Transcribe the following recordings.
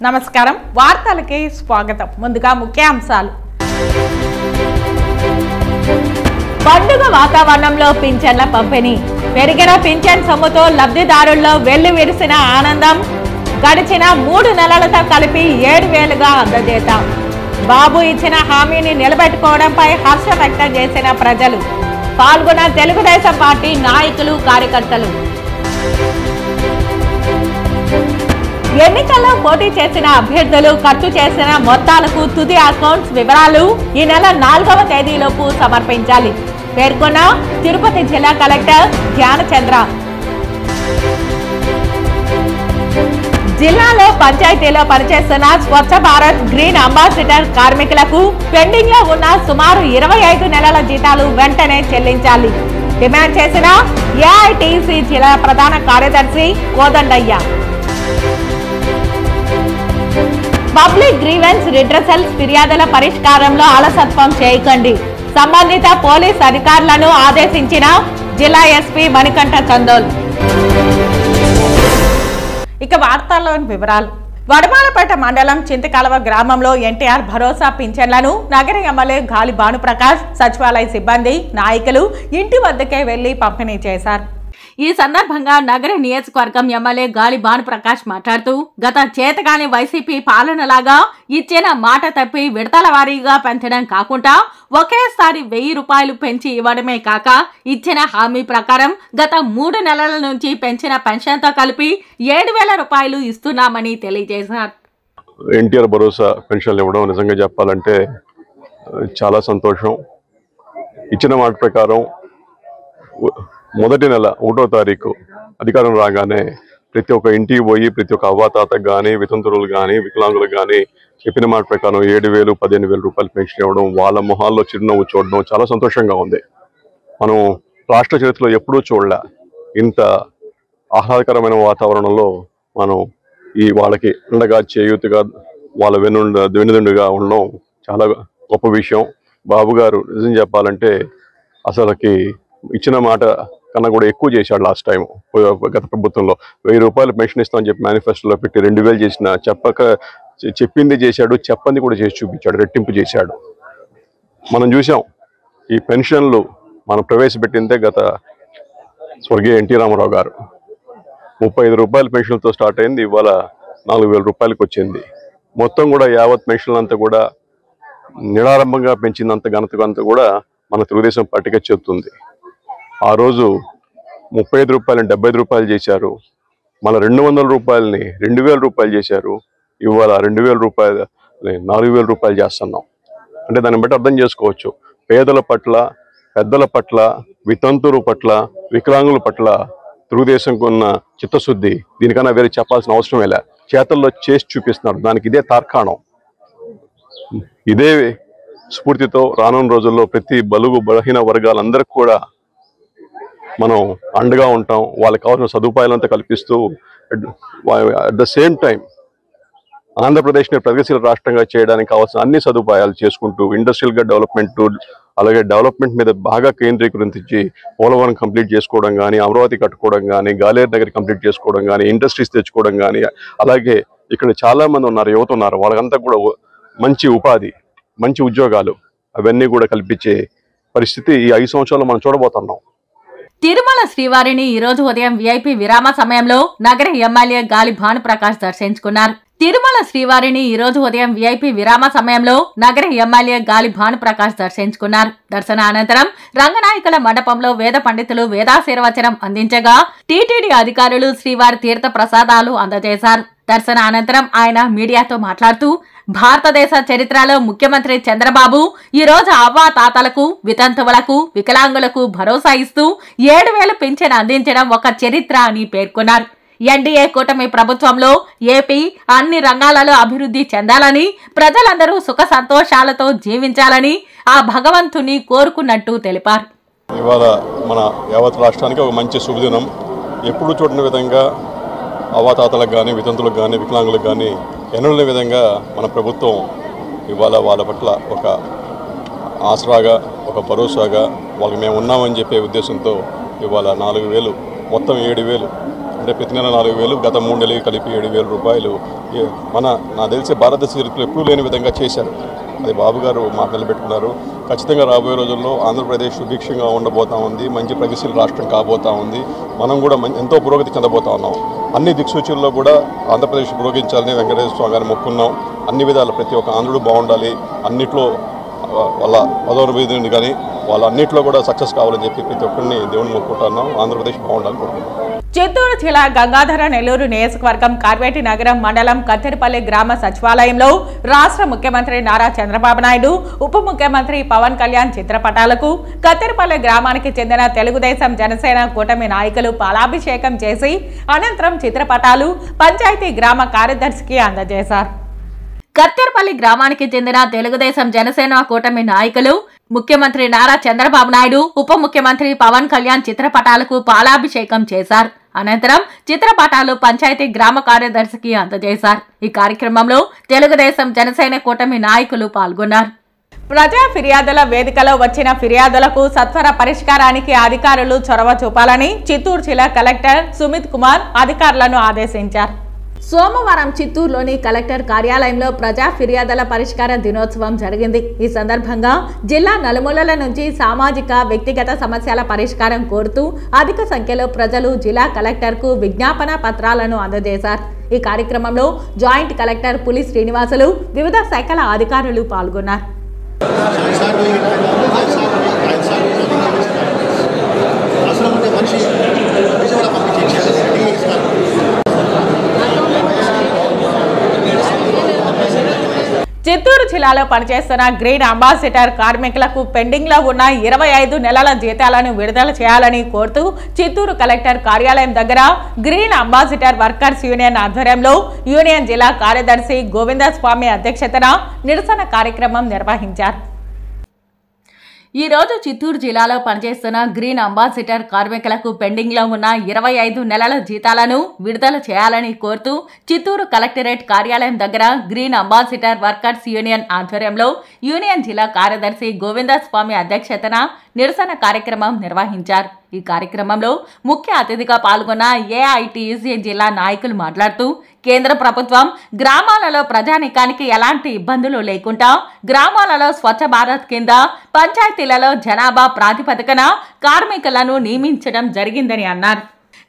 నమస్కారం వార్తలకి స్వాగతం ముందుగా ముఖ్యాంశాలు పండుగ వాతావరణంలో పింఛన్ల పంపిణీ పెరిగిన పింఛన్ సొమ్ముతో లబ్ధిదారుల్లో వెల్లివిరిసిన ఆనందం గడిచిన 3 నెలలతో కలిపి 7,000గా అందజేత బాబు ఇచ్చిన హామీని నిలబెట్టుకోవడంపై హర్షం వ్యక్తం చేసిన ప్రజలు పాల్గొన్న తెలుగుదేశం పార్టీ నాయకులు కార్యకర్తలు ఎన్నికల్లో పోటీ చేసిన అభ్యర్థులు ఖర్చు చేసిన మొత్తాలకు తుది అకౌంట్స్ వివరాలు ఈ నెల 4వ తేదీలోపు సమర్పించాలి పేర్కొన్న తిరుపతి జిల్లా కలెక్టర్ ధ్యానచంద్ర. జిల్లాలో పంచాయతీలో పనిచేస్తున్న స్వచ్ఛ భారత్ గ్రీన్ అంబాసిడర్ కార్మికులకు పెండింగ్ లో ఉన్న సుమారు 25 నెలల జీతాలు వెంటనే చెల్లించాలి డిమాండ్ చేసిన ఏఐటీసీ జిల్లా ప్రధాన కార్యదర్శి కోదండయ్య. పబ్లిక్ గ్రీవెన్స్ రిడ్రెసల్ ఫిర్యాదుల పరిష్కారంలో అలసత్వం చేయకండి సంబంధిత పోలీస్ అధికారులను ఆదేశించిన జిల్లా ఎస్పీ మణికంఠ చందోల్. ఇక వార్తల్లోని వివరాలు. వడమాలపేట మండలం చింతకాలవ గ్రామంలో ఎన్టీఆర్ భరోసా పింఛన్లను నగర ఎమ్మెల్యే గాలి భానుప్రకాష్ సచివాలయ సిబ్బంది నాయకులు ఇంటి వద్దకే వెళ్లి పంపిణీ చేశారు. ఈ సందర్భంగా నగర నియోజకవర్గం ఎమ్మెల్యే గాలి భానుప్రకాష్ మాట్లాడుతూ గత చేతగాని వైసీపీ పాలనలాగా ఇచ్చిన మాట తప్పి విడతల వారీగా పెంచడం కాకుండా ఒకేసారి 1,000 రూపాయలు పెంచి ఇవ్వడమే కాక ఇచ్చిన హామీ ప్రకారం గత 3 నెలల నుంచి పెంచిన పెన్షన్తో కలిపి 7,000 రూపాయలు ఇస్తున్నామని తెలియజేశారు. ఎన్టీఆర్ భరోసా పెన్షన్లు ఇవ్వడం నిజంగా చెప్పాలంటే చాలా సంతోషం. ఇచ్చిన మాట ప్రకారం మొదటి నెల 1వ తారీఖు అధికారం రాగానే ప్రతి ఒక్క ఇంటికి పోయి ప్రతి ఒక్క అవ్వాతాతకు కానీ వితంతువులు కానీ వికలాంగులకు కానీ చెప్పిన మాట ప్రకారం 7,000 15,000 రూపాయలు పెన్షన్ ఇవ్వడం వాళ్ళ మొహాల్లో చిరునవ్వు చూడడం చాలా సంతోషంగా ఉంది. మనం రాష్ట్ర చరిత్రలో ఎప్పుడూ చూడలే ఇంత ఆహ్లాదకరమైన వాతావరణంలో మనం వాళ్ళకి అండగా చేయూతగా వాళ్ళ వెన్నుదండుగా ఉండడం చాలా గొప్ప విషయం. బాబు గారు నిజం చెప్పాలంటే అసలుకి ఇచ్చిన మాట కన్నా కూడా ఎక్కువ చేశాడు. లాస్ట్ టైం గత ప్రభుత్వంలో 1,000 రూపాయలు పెన్షన్ ఇస్తామని చెప్పి మేనిఫెస్టోలో పెట్టి 2,000 చేసిన చెప్పింది చేశాడు, చెప్పంది కూడా చేసి చూపించాడు, రెట్టింపు చేశాడు. మనం చూసాం ఈ పెన్షన్లు మనం ప్రవేశపెట్టిందే గత స్వర్గీయ ఎన్టీ రామారావు గారు 35 రూపాయల పెన్షన్లతో స్టార్ట్ అయింది, ఇవాళ 4,000 రూపాయలకు వచ్చింది. మొత్తం కూడా యావత్ పెన్షన్లు అంతా కూడా నిరారంభంగా పెంచినంత ఘనత కూడా మన తెలుగుదేశం పార్టీగా చెబుతుంది. ఆ రోజు 35 రూపాయలని 75 రూపాయలు చేశారు, మళ్ళీ 200 రూపాయలని 2,000 రూపాయలు చేశారు, ఇవాళ 2,000 రూపాయలు 4,000 రూపాయలు చేస్తున్నాం. అంటే దాన్ని బట్టి అర్థం చేసుకోవచ్చు పేదల పట్ల, పెద్దల పట్ల, వితంతువుల పట్ల, వికలాంగుల పట్ల తెలుగుదేశంకు ఉన్న చిత్తశుద్ధి దీనికన్నా వేరే చెప్పాల్సిన అవసరం లే. చేతల్లో చేసి చూపిస్తున్నారు. దానికి ఇదే తార్కాణం. ఇదే స్ఫూర్తితో రానున్న రోజుల్లో ప్రతి బలుగు బలహీన వర్గాలందరికీ కూడా మనం అండగా ఉంటాం. వాళ్ళకి కావాల్సిన సదుపాయాలంతా కల్పిస్తూ అట్ ద సేమ్ టైం ఆంధ్రప్రదేశ్ని ప్రగతిశీల రాష్ట్రంగా చేయడానికి కావాల్సిన అన్ని సదుపాయాలు చేసుకుంటూ ఇండస్ట్రియల్గా డెవలప్మెంట్, అలాగే డెవలప్మెంట్ మీద బాగా కేంద్రీకరించి పోలవరం కంప్లీట్ చేసుకోవడం కానీ, అమరావతి కట్టుకోవడం కానీ, గాలేరు నగర్ కంప్లీట్ చేసుకోవడం కానీ, ఇండస్ట్రీస్ తెచ్చుకోవడం కానీ, అలాగే ఇక్కడ చాలా మంది ఉన్నారు, యువత ఉన్నారు, వాళ్ళకంతా కూడా మంచి ఉపాధి, మంచి ఉద్యోగాలు అవన్నీ కూడా కల్పించే పరిస్థితి ఈ 5 సంవత్సరాలు మనం చూడబోతున్నాం. తిరుమల శ్రీవారిని ఈ రోజు ఉదయం విఐపి విరామ సమయంలో నగర ఎమ్మెల్యే గాలి భానుప్రకాష్ దర్శించుకున్నారు. తిరుమల శ్రీవారిని ఈ రోజు ఉదయం విఐపి విరామ సమయంలో నగర ఎమ్మెల్యే గాలి భానుప్రకాష్ దర్శించుకున్నారు. దర్శన అనంతరం రంగనాయకుల మండపంలో వేద పండితులు వేదాశీర్వచనం అందించగా టీటీడీ అధికారులు శ్రీవారి తీర్థ ప్రసాదాలు అందజేశారు. దర్శన అనంతరం ఆయన మీడియాతో మాట్లాడుతూ భారతదేశ చరిత్రలో ముఖ్యమంత్రి చంద్రబాబు ఈ రోజు అవ్వా తాతలకు, వితంతువులకు, వికలాంగులకు భరోసా ఇస్తూ 7,000 పింఛన్ అందించడం ఒక చరిత్ర అని పేర్కొన్నారు. ఎన్డీఏ కూటమి ప్రభుత్వంలో ఏపీ అన్ని రంగాలలో అభివృద్ధి చెందాలని, ప్రజలందరూ సుఖ సంతోషాలతో జీవించాలని ఆ భగవంతుని కోరుకున్నట్టు తెలిపారు. ఇవాళ మన యావత్ రాష్ట్రానికి ఒక మంచి శుభదినం. ఎప్పుడు చూడని విధంగా అవ్వాతాతలకు కానీ, వితంతులకు కానీ, వికలాంగులకు కానీ ఎన్నుల విధంగా మన ప్రభుత్వం ఇవాళ వాళ్ళ పట్ల ఒక ఆసరాగా, ఒక భరోసాగా వాళ్ళకి మేము ఉన్నామని చెప్పే ఉద్దేశంతో ఇవాళ 4,000 మొత్తం 7,000 అంటే ప్రతి నెల 4,000, గత 3 నెలలు కలిపి 7,000 రూపాయలు నాకు తెలిసే భారతదేశ చరిత్రలో ఎప్పుడూ లేని విధంగా చేశారు. అది బాబు గారు మాట నిలబెట్టుకున్నారు. ఖచ్చితంగా రాబోయే రోజుల్లో ఆంధ్రప్రదేశ్ సుభిక్షంగా ఉండబోతా ఉంది, మంచి ప్రగతిశీల రాష్ట్రం కాబోతా ఉంది. మనం కూడా ఎంతో పురోగతి చెందబోతా ఉన్నాం. అన్ని దిక్సూచనల్లో కూడా ఆంధ్రప్రదేశ్ పురోగమించాలని వెంకటేశ్వర స్వామి గారిని మొక్కున్నాం. అన్ని విధాలు ప్రతి ఒక్క ఆంధ్రుడు బాగుండాలి, అన్నిట్లో వాళ్ళ పదోన్నతి కానీ వాళ్ళ అన్నింటిలో కూడా సక్సెస్ కావాలని చెప్పి ప్రతి ఒక్కరిని దేవుని మొక్కుంటున్నాం. ఆంధ్రప్రదేశ్ బాగుండాలని కోరుకుంటున్నాం. చిత్తూరు జిల్లా గంగాధర నెల్లూరు నియోజకవర్గం కార్వేటి నగరం మండలం కత్తెరపల్లి గ్రామ సచివాలయంలో రాష్ట్ర ముఖ్యమంత్రి నారా చంద్రబాబు నాయుడు, ఉప ముఖ్యమంత్రి పవన్ కళ్యాణ్ చిత్రపటాలకు కత్తెరపల్లి గ్రామానికి చెందిన తెలుగుదేశం జనసేన కూటమి నాయకులు పాలాభిషేకం చేసి అనంతరం చిత్రపటాలు పంచాయతీ గ్రామ కార్యదర్శికి అందజేశారు. కత్తెరపల్లి గ్రామానికి చెందిన తెలుగుదేశం జనసేన కూటమి నాయకులు ముఖ్యమంత్రి నారా చంద్రబాబు నాయుడు, ఉప ముఖ్యమంత్రి పవన్ కళ్యాణ్ చిత్రపటాలకు పాలాభిషేకం చేశారు. అనంతరం చిత్రపటాలు పంచాయతీ గ్రామ కార్యదర్శికి అందజేశారు. ఈ కార్యక్రమంలో తెలుగుదేశం జనసేన కూటమి నాయకులు పాల్గొన్నారు. ప్రజా ఫిర్యాదుల వేదికలో వచ్చిన ఫిర్యాదులకు సత్వర పరిష్కారానికి అధికారులు చొరవ చూపాలని చిత్తూరు జిల్లా కలెక్టర్ సుమిత్ కుమార్ అధికారులను ఆదేశించారు. సోమవారం చిత్తూరులోని కలెక్టర్ కార్యాలయంలో ప్రజా ఫిర్యాదుల పరిష్కార దినోత్సవం జరిగింది. ఈ సందర్భంగా జిల్లా నలుమూలల నుంచి సామాజిక, వ్యక్తిగత సమస్యల పరిష్కారం కోరుతూ అధిక సంఖ్యలో ప్రజలు జిల్లా కలెక్టర్కు విజ్ఞాపన పత్రాలను అందజేశారు. ఈ కార్యక్రమంలో జాయింట్ కలెక్టర్ పులి శ్రీనివాసులు, వివిధ శాఖల అధికారులు పాల్గొన్నారు. చిత్తూరు జిల్లాలో పనిచేస్తున్న గ్రీన్ అంబాసిడర్ కార్మికులకు పెండింగ్ లో ఉన్న 25 నెలల జీతాలను విడుదల చేయాలని కోరుతూ చిత్తూరు కలెక్టర్ కార్యాలయం దగ్గర గ్రీన్ అంబాసిడర్ వర్కర్స్ యూనియన్ ఆధ్వర్యంలో యూనియన్ జిల్లా కార్యదర్శి గోవిందస్వామి అధ్యక్షతన నిరసన కార్యక్రమం నిర్వహించారు. ఈ రోజు చిత్తూరు జిల్లాలో పనిచేస్తున్న గ్రీన్ అంబాసిడర్ కార్మికులకు పెండింగ్ లో ఉన్న 25 నెలల జీతాలను విడుదల చేయాలని కోరుతూ చిత్తూరు కలెక్టరేట్ కార్యాలయం దగ్గర గ్రీన్ అంబాసిడర్ వర్కర్స్ యూనియన్ ఆధ్వర్యంలో యూనియన్ జిల్లా కార్యదర్శి గోవిందస్వామి అధ్యక్షతన నిరసన కార్యక్రమం నిర్వహించారు. ఈ కార్యక్రమంలో ముఖ్య అతిథిగా పాల్గొన్న ఏఐటీయూసీ జిల్లా నాయకులు మాట్లాడుతూ కేంద్ర ప్రభుత్వం గ్రామాలలో ప్రజానీకానికి ఎలాంటి ఇబ్బందులు లేకుండా గ్రామాలలో స్వచ్ఛ భారత్ కింద పంచాయతీలలో జనాభా ప్రాతిపదికన కార్మికులను నియమించడం జరిగిందని అన్నారు.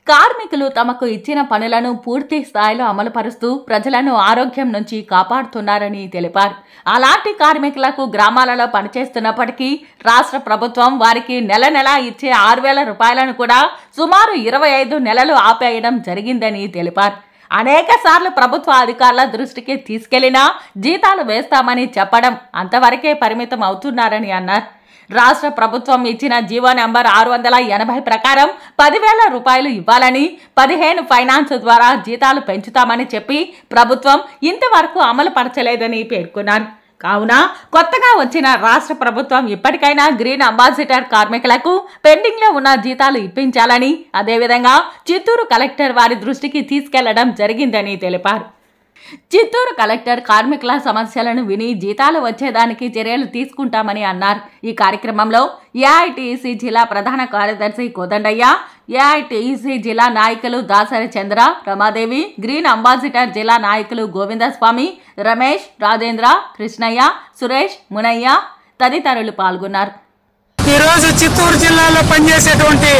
కార్మికులు తమకు ఇచ్చిన పనులను పూర్తి స్థాయిలో అమలుపరుస్తూ ప్రజలను ఆరోగ్యం నుంచి కాపాడుతున్నారని తెలిపారు. అలాంటి కార్మికులకు గ్రామాలలో పనిచేస్తున్నప్పటికీ రాష్ట్ర ప్రభుత్వం వారికి నెల నెలా ఇచ్చే 6,000 రూపాయలను కూడా సుమారు 25 నెలలు ఆపేయడం జరిగిందని తెలిపారు. అనేక సార్లు ప్రభుత్వ అధికారుల దృష్టికి తీసుకెళ్లినా జీతాలు వేస్తామని చెప్పడం అంతవరకే పరిమితం అవుతున్నారని అన్నారు. రాష్ట్ర ప్రభుత్వం ఇచ్చిన జీవో నంబర్ 680 ప్రకారం 10,000 రూపాయలు ఇవ్వాలని 15 ఫైనాన్స్ ద్వారా జీతాలు పెంచుతామని చెప్పి ప్రభుత్వం ఇంతవరకు అమలు పరచలేదని పేర్కొన్నారు. కావున కొత్తగా వచ్చిన రాష్ట్ర ప్రభుత్వం ఇప్పటికైనా గ్రీన్ అంబాసిడర్ కార్మికులకు పెండింగ్ లో ఉన్న జీతాలు ఇప్పించాలని, అదేవిధంగా చిత్తూరు కలెక్టర్ వారి దృష్టికి తీసుకెళ్లడం జరిగిందని తెలిపారు. చిత్తూరు కలెక్టర్ కార్మికుల సమస్యలను విని జీతాలు వచ్చేదానికి చర్యలు తీసుకుంటామని అన్నారు. ఈ కార్యక్రమంలో ఏఐటీయూసీ జిల్లా ప్రధాన కార్యదర్శి కోదండయ్య, ఏఐటీయూసీ జిల్లా నాయకులు దాసరి చంద్ర, రమాదేవి, గ్రీన్ అంబాసిడర్ జిల్లా నాయకులు గోవిందస్వామి, రమేష్, రాజేంద్ర, కృష్ణయ్య, సురేష్, మునయ్య తదితరులు పాల్గొన్నారు. ఈరోజు చిత్తూరు జిల్లాలో పనిచేసేటువంటి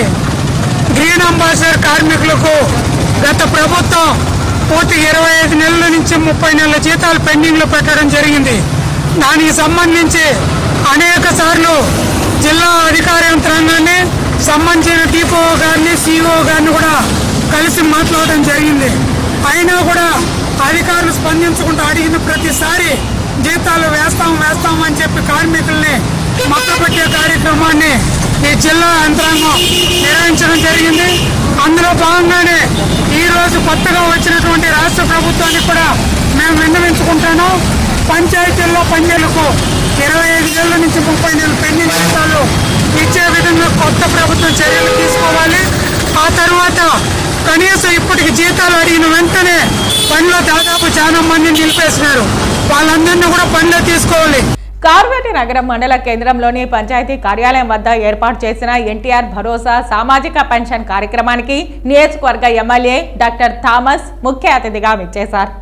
గ్రీన్ అంబాసిడర్ కార్మికులకు గత ప్రభుత్వం పూర్తి 25 నెలల నుంచి 30 నెలల జీతాలు పెండింగ్ లో పెట్టడం జరిగింది. దానికి సంబంధించి అనేక సార్లు జిల్లా అధికార యంత్రాంగాన్ని, సంబంధించిన డిపో గారిని, సిఇఓ గారిని కూడా కలిసి మాట్లాడడం జరిగింది. అయినా కూడా అధికారులు స్పందించకుండా అడిగిన ప్రతిసారి జీతాలు వేస్తామని చెప్పి కార్మికుల్ని మక్కపెట్టే కార్యక్రమాన్ని ఈ జిల్లా యంత్రాంగం నిర్వహించడం జరిగింది. అందులో భాగంగానే ఈ రోజు కొత్తగా వచ్చినటువంటి రాష్ట్ర ప్రభుత్వానికి కూడా మేము విన్నవించుకుంటాను. పంచాయతీల్లో పనిచేలకు 25 నెలల నుంచి 30 నెలలు పెండింగ్ జీతాలు ఇచ్చే విధంగా కొత్త ప్రభుత్వం చర్యలు తీసుకోవాలి. ఆ తర్వాత కనీసం ఇప్పటికి జీతాలు అడిగిన వెంటనే పనిలో దాదాపు చాలా మందిని నిలిపేసినారు. వాళ్ళందరినీ కూడా పనిలో తీసుకోవాలి. కార్వేటి నగరం మండల కేంద్రంలోని పంచాయతీ కార్యాలయం వద్ద ఏర్పాటు చేసిన ఎన్టీఆర్ భరోసా సామాజిక పెన్షన్ కార్యక్రమానికి నియోజకవర్గ ఎమ్మెల్యే డాక్టర్ థామస్ ముఖ్య అతిథిగా విచ్చేశారు.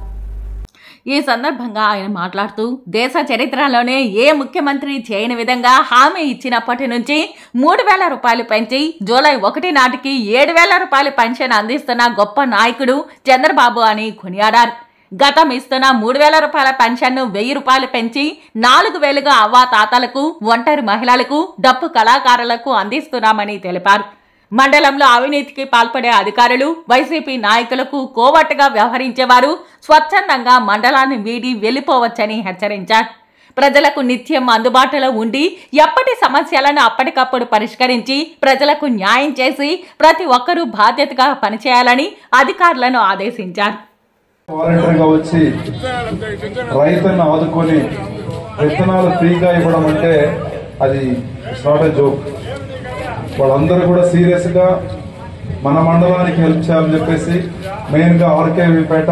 ఈ సందర్భంగా ఆయన మాట్లాడుతూ దేశ చరిత్రలోనే ఏ ముఖ్యమంత్రి చేయని విధంగా హామీ ఇచ్చినప్పటి నుంచి 3,000 రూపాయలు పెంచి జూలై 1 నాటికి 7,000 రూపాయలు పెన్షన్ అందిస్తున్న గొప్ప నాయకుడు చంద్రబాబు అని కొనియాడారు. గతం ఇస్తున్న 3,000 రూపాయల పెన్షన్ను 1,000 రూపాయలు పెంచి 4,000గా అవ్వా తాతలకు, ఒంటరి మహిళలకు, డప్పు కళాకారులకు అందిస్తున్నామని తెలిపారు. మండలంలో అవినీతికి పాల్పడే అధికారులు, వైసీపీ నాయకులకు కోవట్టుగా వ్యవహరించేవారు స్వచ్ఛందంగా మండలాన్ని వీడి వెళ్లిపోవచ్చని హెచ్చరించారు. ప్రజలకు నిత్యం అందుబాటులో ఉండి ఎప్పటి సమస్యలను అప్పటికప్పుడు పరిష్కరించి ప్రజలకు న్యాయం చేసి ప్రతి ఒక్కరూ బాధ్యతగా పనిచేయాలని అధికారులను ఆదేశించారు. వాలంటీర్గా వచ్చి రైతులను ఆదుకొని విత్తనాలు ఫ్రీగా ఇవ్వడం అంటే అది నాట్ ఎ జోక్. వాళ్ళందరూ కూడా సీరియస్ గా మన మండలానికి హెల్ప్ చేయాలని చెప్పేసి మెయిన్ గా ఆర్కేవిపేట,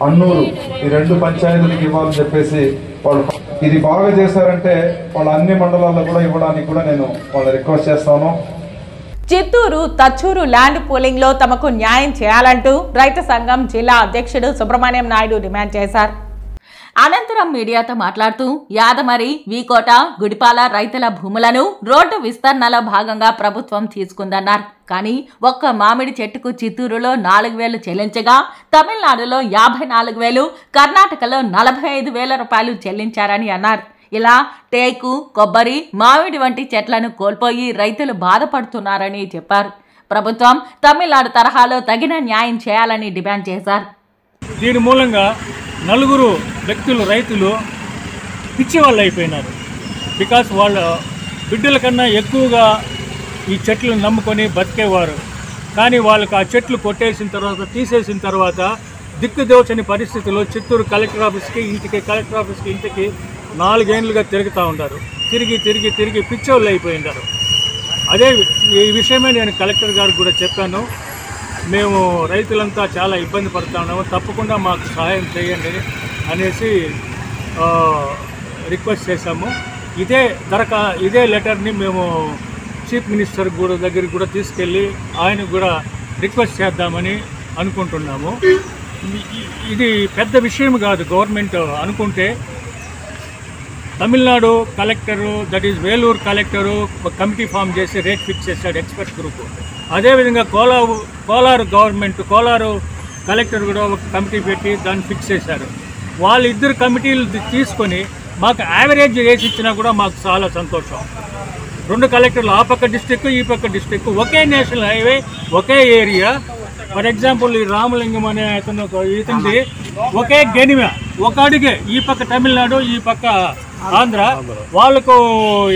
అన్నూరు ఈ 2 పంచాయతీలకు ఇవ్వాలని చెప్పేసి వాళ్ళు ఇది బాగా చేశారంటే వాళ్ళ అన్ని మండలాల్లో కూడా ఇవ్వడానికి కూడా నేను వాళ్ళని రిక్వెస్ట్ చేస్తాను. చిత్తూరు తచ్చూరు ల్యాండ్ పూలింగ్ లో తమకు న్యాయం చేయాలంటూ రైతు సంఘం జిల్లా అధ్యక్షుడు సుబ్రహ్మణ్యం నాయుడు డిమాండ్ చేశారు. అనంతరం మీడియాతో మాట్లాడుతూ యాదమరి, వీకోట, గుడిపాల రైతుల భూములను రోడ్డు విస్తరణలో భాగంగా ప్రభుత్వం తీసుకుందన్నారు. కానీ ఒక్క మామిడి చెట్టుకు చిత్తూరులో 4,000 చెల్లించగా తమిళనాడులో 54,000, కర్ణాటకలో 45,000 రూపాయలు చెల్లించారని అన్నారు. ఇలా టేకు, కొబ్బరి, మామిడి వంటి చెట్లను కోల్పోయి రైతులు బాధపడుతున్నారని చెప్పారు. ప్రభుత్వం తమిళనాడు తరహాలో తగిన న్యాయం చేయాలని డిమాండ్ చేశారు. దీని మూలంగా 4 వ్యక్తులు రైతులు పిచ్చి వాళ్ళు అయిపోయినారు. బికాస్ వాళ్ళ బిడ్డల కన్నా ఎక్కువగా ఈ చెట్లను నమ్ముకొని బతికేవారు. కానీ వాళ్ళకి ఆ చెట్లు కొట్టేసిన తర్వాత, తీసేసిన తర్వాత దిక్కుదోచని పరిస్థితుల్లో చిత్తూరు కలెక్టర్ ఆఫీస్కి ఇంటికి 4 ఏళ్ళుగా తిరుగుతూ ఉంటారు. తిరిగి పిచ్చోళ్ళు అయిపోయినారు. అదే ఈ విషయమే నేను కలెక్టర్ గారికి కూడా చెప్పాను. మేము రైతులంతా చాలా ఇబ్బంది పడుతూ ఉన్నాము, తప్పకుండా మాకు సహాయం చేయండి అనేసి రిక్వెస్ట్ చేశాము. ఇదే లెటర్ని మేము చీఫ్ మినిస్టర్ దగ్గరికి కూడా తీసుకెళ్ళి ఆయనకు కూడా రిక్వెస్ట్ చేద్దామని అనుకుంటున్నాము. ఇది పెద్ద విషయం కాదు. గవర్నమెంట్ అనుకుంటే Tamil Nadu collector, that is Vellore collector committee form చేసి రేట్ ఫిక్స్ చేశాడు, ఎక్స్పర్ట్ గ్రూప్. అదేవిధంగా కోలారు గవర్నమెంట్, కోలారు కలెక్టర్ కూడా ఒక కమిటీ పెట్టి దాన్ని ఫిక్స్ చేశారు. వాళ్ళిద్దరు కమిటీలు తీసుకొని మాకు యావరేజ్ వేసి ఇచ్చినా కూడా మాకు చాలా సంతోషం. 2 కలెక్టర్లు, ఆ పక్క డిస్టిక్, ఈ పక్క district, okay national highway, okay area. For example ఈ రామలింగం అనే ఇతనిది ఒకే గెనిమ, ఒక అడిగే, ఈ పక్క తమిళనాడు, ఈ పక్క ఆంధ్ర. వాళ్ళకు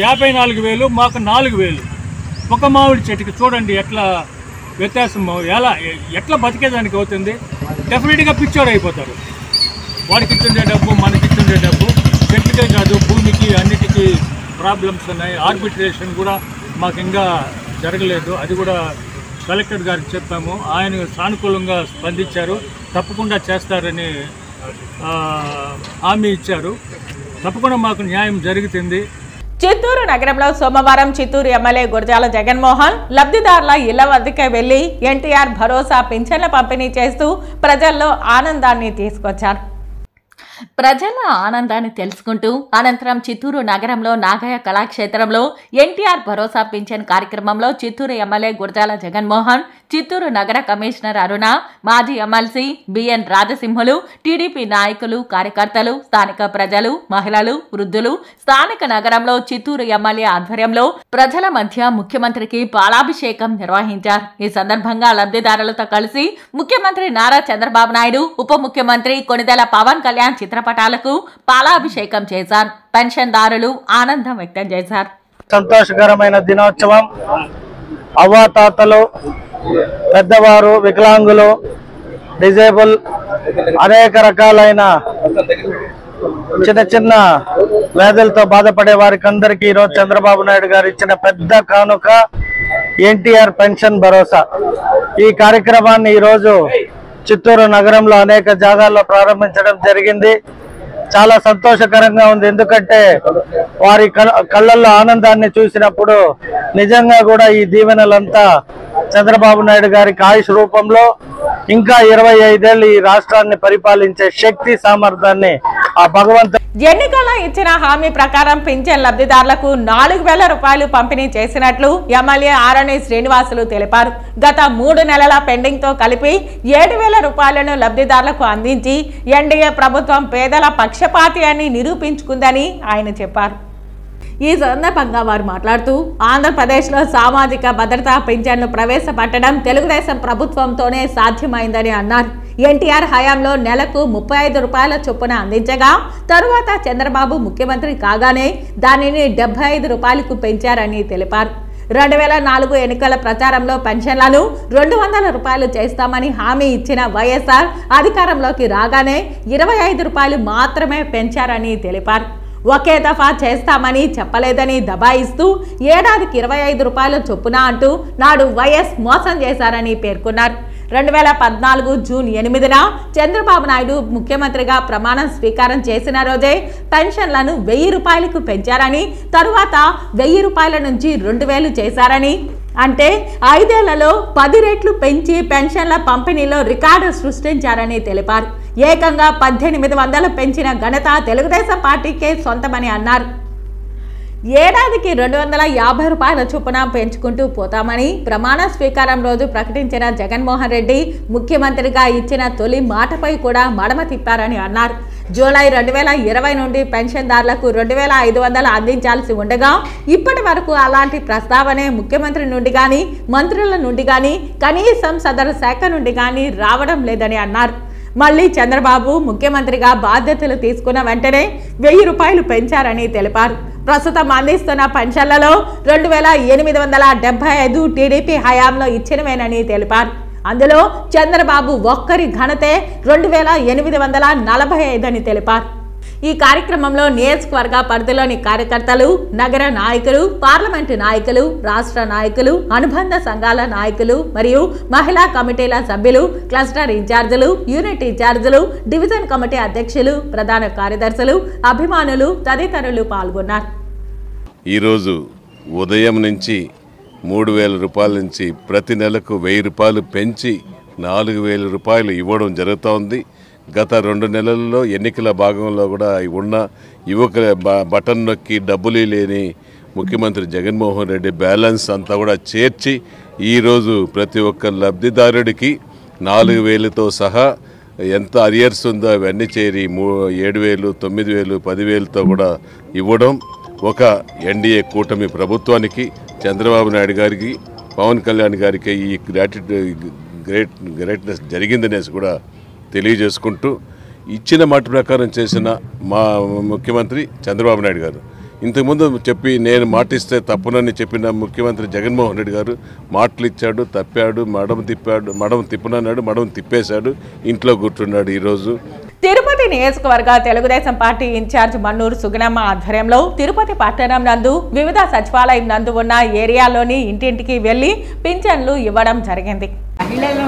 54,000, మాకు 4,000. ఒక మామిడి చెట్టుకి చూడండి ఎట్లా వ్యత్యాసం, ఎట్లా బతికేదానికి అవుతుంది. డెఫినెట్గా పిచ్చోడు అయిపోతారు. వాడికి ఇచ్చుండే డబ్బు, మనకి ఇచ్చుండే డబ్బు, చెట్టుకే కాదు భూమికి అన్నిటికీ ప్రాబ్లమ్స్ ఉన్నాయి. ఆర్బిట్రేషన్ కూడా మాకు ఇంకా జరగలేదు. అది కూడా కలెక్టర్ గారికి చెప్పాము. ఆయన సానుకూలంగా స్పందించారు. తప్పకుండా చేస్తారని హామీ ఇచ్చారు. తప్పకుండా మాకు న్యాయం జరుగుతుంది. చిత్తూరు నగరంలో సోమవారం చిత్తూరు ఎమ్మెల్యే గురజాల జగన్మోహన్ లబ్ధిదారుల ఇళ్ల వద్దకే వెళ్లి ఎన్టీఆర్ భరోసా పింఛన్ల పంపిణీ చేస్తూ ప్రజల్లో ఆనందాన్ని తీసుకొచ్చారు. ప్రజల ఆనందాన్ని తెలుసుకుంటూ అనంతరం చిత్తూరు నగరంలో నాగయ్య కళాక్షేత్రంలో ఎన్టీఆర్ భరోసా పింఛన్ కార్యక్రమంలో చిత్తూరు ఎమ్మెల్యే గురజాల జగన్మోహన్, చిత్తూరు నగర కమిషనర్ అరుణ, మాజీ ఎమ్మెల్సీ బిఎన్ రాజసింహులు, టీడీపీ నాయకులు, కార్యకర్తలు, స్థానిక ప్రజలు, మహిళలు, వృద్ధులు స్థానిక నగరంలో చిత్తూరు ఎమ్మెల్యే ఆధ్వర్యంలో ప్రజల మధ్య ముఖ్యమంత్రికి పాలాభిషేకం నిర్వహించారు. ఈ సందర్భంగా లబ్ధిదారులతో కలిసి ముఖ్యమంత్రి నారా చంద్రబాబు నాయుడు, ఉప ముఖ్యమంత్రి కొణిదెల పవన్ కళ్యాణ్ చిత్రపటాలకు పాలాభిషేకం చేశారు. పెన్షన్దారులు ఆనందం వ్యక్తం చేశారు. సంతోషకరమైన దినోత్సవం. అవ్వాతాతలు, పెద్దవారు, వికలాంగులు, డిజేబుల్, అనేక రకాలైన చిన్న వ్యాధులతో బాధపడే వారికి అందరికీ ఈరోజు చంద్రబాబు నాయుడు గారు ఇచ్చిన పెద్ద కానుక ఎన్టీఆర్ పెన్షన్ భరోసా. ఈ కార్యక్రమాన్ని ఈరోజు చిత్తూరు నగరంలో అనేక జాగాల్లో ప్రారంభించడం జరిగింది. చాలా సంతోషకరంగా ఉంది. ఎందుకంటే వారి కళ్ళల్లో ఆనందాన్ని చూసినప్పుడు నిజంగా కూడా ఈ దీవెనలంతా చంద్రబాబు నాయుడు గారికి ఆయుష్ రూపంలో ఇంకా 25 ఏళ్ళు ఈ రాష్ట్రాన్ని పరిపాలించే శక్తి సామర్థ్యాన్ని ఆ భగవంతుడు ఎన్నికల్లో ఇచ్చిన హామీ ప్రకారం పింఛన్ లబ్ధిదారులకు 4,000 రూపాయలు పంపిణీ చేసినట్లు ఎమ్మెల్యే ఆరణి శ్రీనివాసులు తెలిపారు. గత 3 నెలల పెండింగ్ తో కలిపి 7,000 రూపాయలను లబ్ధిదారులకు అందించి ఎన్డీఏ ప్రభుత్వం పేదల పక్షపాతి అని నిరూపించుకుందని ఆయన చెప్పారు. ఈ సందర్భంగా వారు మాట్లాడుతూ ఆంధ్రప్రదేశ్లో సామాజిక భద్రతా పింఛన్లు ప్రవేశపెట్టడం తెలుగుదేశం ప్రభుత్వంతోనే సాధ్యమైందని అన్నారు. ఎన్టీఆర్ హయాంలో నెలకు 35 రూపాయల చొప్పున అందించగా తరువాత చంద్రబాబు ముఖ్యమంత్రి కాగానే దానిని 75 రూపాయలకు పెంచారని తెలిపారు. 2004 ఎన్నికల ప్రచారంలో పెన్షన్లను 200 రూపాయలు చేస్తామని హామీ ఇచ్చిన వైఎస్ఆర్ అధికారంలోకి రాగానే 25 రూపాయలు మాత్రమే పెంచారని తెలిపారు. ఒకే దఫా చేస్తామని చెప్పలేదని దబాయిస్తూ ఏడాదికి 25 రూపాయల చొప్పున అంటూ నాడు వైఎస్ మోసం చేశారని పేర్కొన్నారు. 2014 జూన్ 8న చంద్రబాబు నాయుడు ముఖ్యమంత్రిగా ప్రమాణం స్వీకారం చేసిన రోజే పెన్షన్లను 1000 రూపాయలకు పెంచారని, తరువాత 1000 రూపాయల నుంచి 2,000 చేశారని, అంటే 5 ఏళ్లలో 10 రెట్లు పెంచి పెన్షన్ల పంపిణీలో రికార్డు సృష్టించారని తెలిపారు. ఏకంగా 1800 పెంచిన ఘనత తెలుగుదేశం పార్టీకే సొంతమని అన్నారు. ఏడాదికి 250 రూపాయల చొప్పున పెంచుకుంటూ పోతామని ప్రమాణ స్వీకారం రోజు ప్రకటించిన జగన్మోహన్ రెడ్డి ముఖ్యమంత్రిగా ఇచ్చిన తొలి మాటపై కూడా మడమ తిప్పారని అన్నారు. జూలై 2020 నుండి పెన్షన్దారులకు 2,500 అందించాల్సి ఉండగా ఇప్పటి వరకు అలాంటి ప్రస్తావనే ముఖ్యమంత్రి నుండి కానీ మంత్రుల నుండి కానీ కనీసం సదరు శాఖ నుండి కానీ రావడం లేదని అన్నారు. మళ్లీ చంద్రబాబు ముఖ్యమంత్రిగా బాధ్యతలు తీసుకున్న వెంటనే 1000 రూపాయలు పెంచారని తెలిపారు. ప్రస్తుతం అందిస్తున్న పెన్షన్లలో 2,875 టీడీపీ హయాంలో ఇచ్చినవేనని తెలిపారు. అందులో చంద్రబాబు ఒక్కరి ఘనతే 2,845 అని తెలిపారు. ఈ కార్యక్రమంలో నియోజకవర్గ పరిధిలోని కార్యకర్తలు, నగర నాయకులు, పార్లమెంటు నాయకులు, రాష్ట్ర నాయకులు, అనుబంధ సంఘాల నాయకులు మరియు మహిళా కమిటీల సభ్యులు, క్లస్టర్ ఇన్ఛార్జీలు, యూనిట్ ఇన్ఛార్జీలు, డివిజన్ కమిటీ అధ్యక్షులు, ప్రధాన కార్యదర్శులు, అభిమానులు తదితరులు పాల్గొన్నారు. ఈరోజు ఉదయం నుంచి 3,000 రూపాయల నుంచి ప్రతి నెలకు 1,000 రూపాయలు పెంచి 4,000 రూపాయలు ఇవ్వడం జరుగుతోంది. గత 2 నెలల్లో ఎన్నికల భాగంలో కూడా ఉన్న యువకుల బటన్ నొక్కి డబ్బులు లేని ముఖ్యమంత్రి జగన్మోహన్ రెడ్డి బ్యాలెన్స్ అంతా కూడా చేర్చి ఈరోజు ప్రతి ఒక్క లబ్ధిదారుడికి 4,000తో సహా ఎంత అరియర్స్ ఉందో అవన్నీ చేరి 7,000, 9,000, 10,000తో కూడా ఇవ్వడం ఒక ఎన్డీఏ కూటమి ప్రభుత్వానికి, చంద్రబాబు నాయుడు గారికి, పవన్ కళ్యాణ్ గారికి ఈ గ్రేట్నెస్ జరిగిందనేసి కూడా తెలియజేసుకుంటూ ఇచ్చిన మాట ప్రకారం చేసిన మా ముఖ్యమంత్రి చంద్రబాబు నాయుడు గారు, ఇంతకుముందు చెప్పి నేను మాటిస్తే తప్పునని చెప్పిన ముఖ్యమంత్రి జగన్మోహన్ రెడ్డి గారు మాటలు ఇచ్చాడు, తప్పాడు, మడం తిప్పనన్నాడు, మడం తిప్పేశాడు, ఇంట్లో కూర్చున్నాడు. ఈరోజు తిరుపతి నియోజకవర్గ తెలుగుదేశం పార్టీ ఇన్ఛార్జ్ మన్నూరు సుగుణమ్మ ఆధ్వర్యంలో తిరుపతి పట్టణం నందు వివిధ సచివాలయం నందు ఉన్న ఏరియాలోని ఇంటింటికి వెళ్లి పింఛన్లు ఇవ్వడం జరిగింది. మహిళలు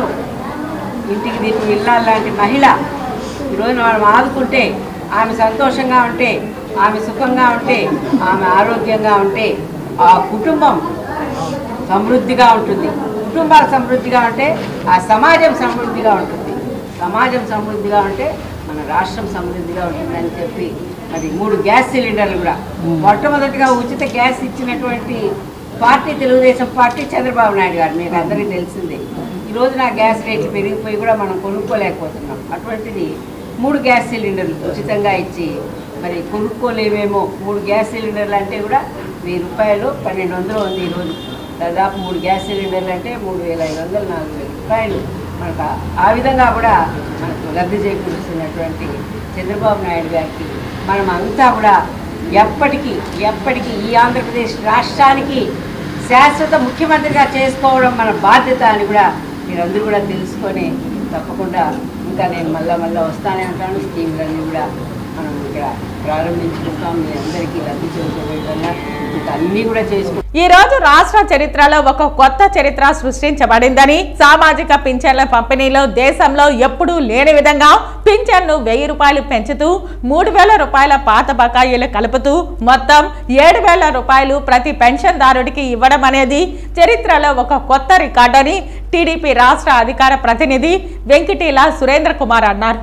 ఇంటికి దీనికి వెళ్ళాలంటే మహిళ ఈరోజు మనం ఆదుకుంటే, ఆమె సంతోషంగా ఉంటే, ఆమె సుఖంగా ఉంటే, ఆమె ఆరోగ్యంగా ఉంటే ఆ కుటుంబం సమృద్ధిగా ఉంటుంది. కుటుంబాలు సమృద్ధిగా ఉంటే ఆ సమాజం సమృద్ధిగా ఉంటుంది. సమాజం సమృద్ధిగా ఉంటే మన రాష్ట్రం సమృద్ధిగా ఉంటుందని చెప్పి మరి 3 గ్యాస్ సిలిండర్లు కూడా మొట్టమొదటిగా ఉచిత గ్యాస్ ఇచ్చినటువంటి పార్టీ తెలుగుదేశం పార్టీ, చంద్రబాబు నాయుడు గారు. మీకు అందరికీ తెలిసిందే. ఈరోజు నా గ్యాస్ రేట్లు పెరిగిపోయి కూడా మనం కొనుక్కోలేకపోతున్నాం. అటువంటిది 3 గ్యాస్ సిలిండర్లు ఉచితంగా ఇచ్చి మరి కొనుక్కోలేమేమో. 3 గ్యాస్ సిలిండర్లు అంటే కూడా 1000 రూపాయలు, 1,200 ఉంది. ఈరోజు దాదాపు 3 గ్యాస్ సిలిండర్లు అంటే 3,500, 4,000 రూపాయలు మనకు ఆ విధంగా కూడా మనకు లబ్ధి చేకూరుస్తున్నటువంటి చంద్రబాబు నాయుడు గారికి మనం అంతా కూడా ఎప్పటికీ ఈ ఆంధ్రప్రదేశ్ రాష్ట్రానికి శాశ్వత ముఖ్యమంత్రిగా చేసుకోవడం మన బాధ్యత అని కూడా మీరందరూ కూడా తెలుసుకొని తప్పకుండా ఇంకా నేను మళ్ళా వస్తానే అంటాను. స్కీమ్లన్నీ కూడా మనం ఇక్కడ ప్రారంభించుకుంటాం. మీ అందరికీ లబ్ధి చేకూరే విధంగా అన్నీ కూడా చేసుకుంటాం. ఈ రోజు రాష్ట్ర చరిత్రలో ఒక కొత్త చరిత్ర సృష్టించబడిందని, సామాజిక పింఛన్ల పంపిణీలో దేశంలో ఎప్పుడూ లేని విధంగా పింఛన్ను 1000 రూపాయలు పెంచుతూ 3000 రూపాయల పాత బకాయిలు కలుపుతూ మొత్తం 7000 రూపాయలు ప్రతి పెన్షన్దారుడికి ఇవ్వడం అనేది చరిత్రలో ఒక కొత్త రికార్డని టీడీపీ రాష్ట్ర అధికార ప్రతినిధి వెంకటీల సురేంద్ర కుమార్ అన్నారు.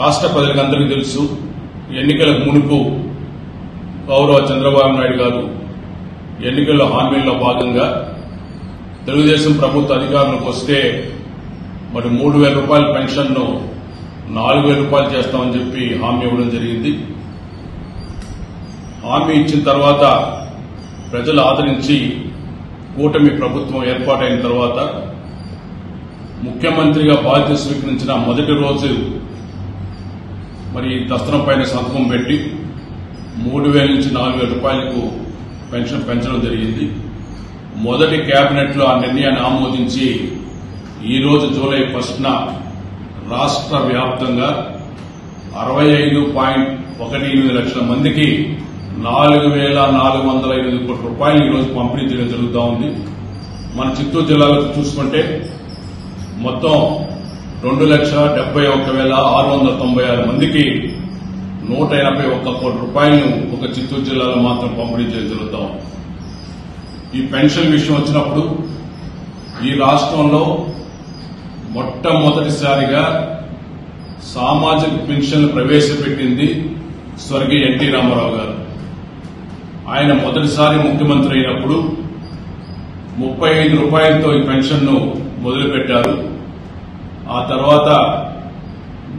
రాష్ట్ర ప్రజలందరికీ తెలుసు, ఎన్నికలకు మునుపు గౌరవ చంద్రబాబు నాయుడు గారు ఎన్నికల్లో హామీల్లో భాగంగా తెలుగుదేశం ప్రభుత్వ అధికారంలోకి వస్తే మరి 3000 రూపాయల పెన్షన్ను 4000 రూపాయలు చేస్తామని చెప్పి హామీ ఇవ్వడం జరిగింది. హామీ ఇచ్చిన తర్వాత ప్రజలు ఆదరించి కూటమి ప్రభుత్వం ఏర్పాటైన తర్వాత ముఖ్యమంత్రిగా బాధ్యత స్వీకరించిన మొదటి రోజు మరి దస్త్రం పైన సంతకం పెట్టి 3000 నుంచి 4000 రూపాయలకు పెన్షన్ పెంచడం జరిగింది. మొదటి కేబినెట్ లో ఆ నిర్ణయాన్ని ఆమోదించి ఈ రోజు జూలై 1న రాష్ట్ర వ్యాప్తంగా 65.18 లక్షల మందికి 4,408 కోట్ల రూపాయలు ఈ రోజు పంపిణీ చేయడం జరుగుతూ ఉంది. మన చిత్తూరు జిల్లాలో చూసుకుంటే మొత్తం 2,71,696 మందికి 181 కోట్ల రూపాయలను ఒక చిత్తూరు జిల్లాలో మాత్రం పంపిణీ చేయడం జరుగుతాం. ఈ పెన్షన్ విషయం వచ్చినప్పుడు ఈ రాష్ట్రంలో మొట్టమొదటిసారిగా సామాజిక పెన్షన్లు ప్రవేశపెట్టింది స్వర్గీయ ఎన్టీ రామారావు గారు. ఆయన మొదటిసారి ముఖ్యమంత్రి అయినప్పుడు 35 రూపాయలతో ఈ పెన్షన్ను మొదలుపెట్టారు. ఆ తర్వాత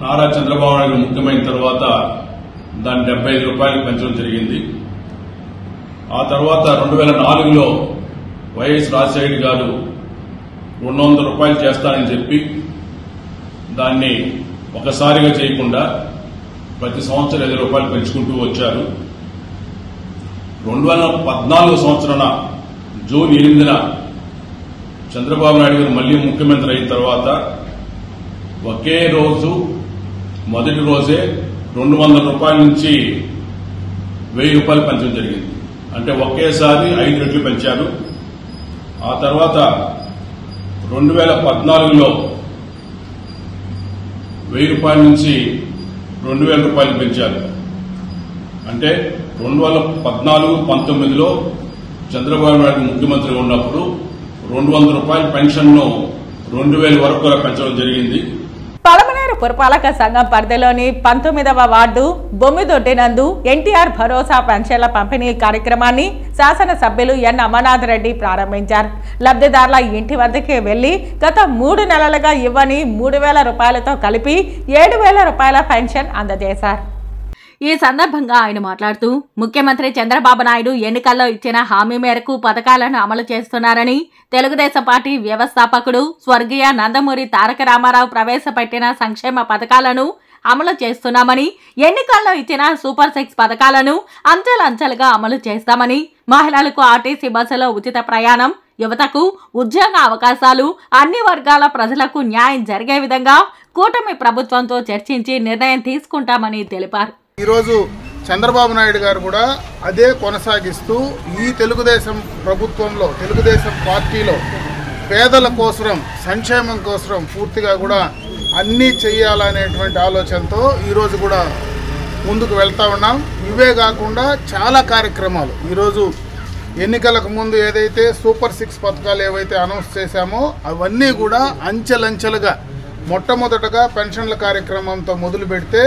నారా చంద్రబాబు నాయుడు ముఖ్యమైన తర్వాత దాన్ని 75 రూపాయలకు పెంచడం జరిగింది. ఆ తర్వాత 2004లో వైఎస్ రాజశేఖర్ గారు 200 రూపాయలు చేస్తానని చెప్పి దాన్ని ఒకసారిగా చేయకుండా ప్రతి సంవత్సరం 5 రూపాయలు పెంచుకుంటూ వచ్చారు. 2014 సంవత్సరాన జూన్ 8న చంద్రబాబు నాయుడు గారు మళ్లీ ముఖ్యమంత్రి అయిన తర్వాత ఒకే రోజు మొదటి రోజే 200 రూపాయల నుంచి 1000 రూపాయలు పెంచడం జరిగింది. అంటే ఒకేసారి 5 రెట్లు పెంచారు. ఆ తర్వాత 2014లో 1000 రూపాయల నుంచి 2000 రూపాయలు పెంచారు. అంటే 2014-19లో చంద్రబాబు నాయుడు ముఖ్యమంత్రి ఉన్నప్పుడు 200 రూపాయల పెన్షన్ను 2000 వరకు కూడా పెంచడం జరిగింది. పలమనేరు పురపాలక సంఘం పరిధిలోని 19వ వార్డు బొమ్మిదొడ్డి నందు ఎన్టీఆర్ భరోసా పెన్షన్ల పంపిణీ కార్యక్రమాన్ని శాసనసభ్యులు ఎన్ అమర్నాథ్ రెడ్డి ప్రారంభించారు. లబ్ధిదారుల ఇంటి వద్దకే వెళ్లి గత 3 నెలలుగా ఇవ్వని 3000 రూపాయలతో కలిపి 7000 రూపాయల పెన్షన్ అందజేశారు. ఈ సందర్భంగా ఆయన మాట్లాడుతూ ముఖ్యమంత్రి చంద్రబాబు నాయుడు ఎన్నికల్లో ఇచ్చిన హామీ మేరకు పథకాలను అమలు చేస్తున్నారని, తెలుగుదేశం పార్టీ వ్యవస్థాపకుడు స్వర్గీయ నందమూరి తారక రామారావు ప్రవేశపెట్టిన సంక్షేమ పథకాలను అమలు చేస్తున్నామని, ఎన్నికల్లో ఇచ్చిన సూపర్ 6 పథకాలను అంచెలంచెలుగా అమలు చేస్తామని, మహిళలకు ఆర్టీసీ బస్సులో ఉచిత ప్రయాణం, యువతకు ఉద్యోగ అవకాశాలు, అన్ని వర్గాల ప్రజలకు న్యాయం జరిగే విధంగా కూటమి ప్రభుత్వంతో చర్చించి నిర్ణయం తీసుకుంటామని తెలిపారు. ఈరోజు చంద్రబాబు నాయుడు గారు కూడా అదే కొనసాగిస్తూ ఈ తెలుగుదేశం ప్రభుత్వంలో, తెలుగుదేశం పార్టీలో పేదల కోసం, సంక్షేమం కోసం పూర్తిగా కూడా అన్నీ చేయాలనేటువంటి ఆలోచనతో ఈరోజు కూడా ముందుకు వెళ్తా ఉన్నాం. ఇవే కాకుండా చాలా కార్యక్రమాలు ఈరోజు ఎన్నికలకు ముందు ఏదైతే సూపర్ 6 పథకాలు ఏవైతే అనౌన్స్ చేశామో అవన్నీ కూడా అంచెలంచెలుగా మొట్టమొదటగా పెన్షన్ల కార్యక్రమంతో మొదలు పెడితే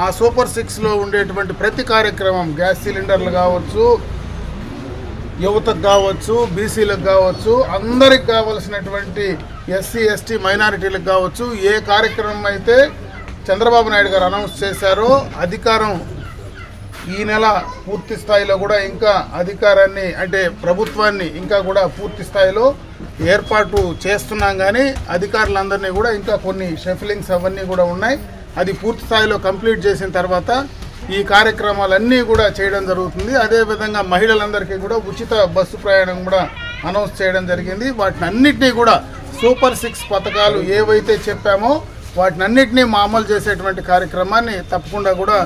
ఆ సూపర్ 6లో ఉండేటువంటి ప్రతి కార్యక్రమం, గ్యాస్ సిలిండర్లు కావచ్చు, యువతకు కావచ్చు, బీసీలకు కావచ్చు, అందరికి కావలసినటువంటి ఎస్సీ ఎస్టీ మైనారిటీలకు కావచ్చు, ఏ కార్యక్రమం అయితే చంద్రబాబు నాయుడు గారు అనౌన్స్ చేశారో అధికారం ఈ నెల పూర్తి స్థాయిలో కూడా ఇంకా అధికారాన్ని అంటే ప్రభుత్వాన్ని ఇంకా కూడా పూర్తి స్థాయిలో ఏర్పాటు చేస్తున్నాం. కానీ అధికారులందరినీ కూడా ఇంకా కొన్ని షఫలింగ్స్ అవన్నీ కూడా ఉన్నాయి. అది పూర్తి స్థాయిలో కంప్లీట్ చేసిన తర్వాత ఈ కార్యక్రమాలన్నీ కూడా చేయడం జరుగుతుంది. అదేవిధంగా మహిళలందరికీ కూడా ఉచిత బస్సు ప్రయాణం కూడా అనౌన్స్ చేయడం జరిగింది. వాటిని అన్నింటినీ కూడా సూపర్ 6 పథకాలు ఏవైతే చెప్పామో వాటిని అన్నింటినీ అమలు చేసేటువంటి కార్యక్రమాన్ని తప్పకుండా కూడా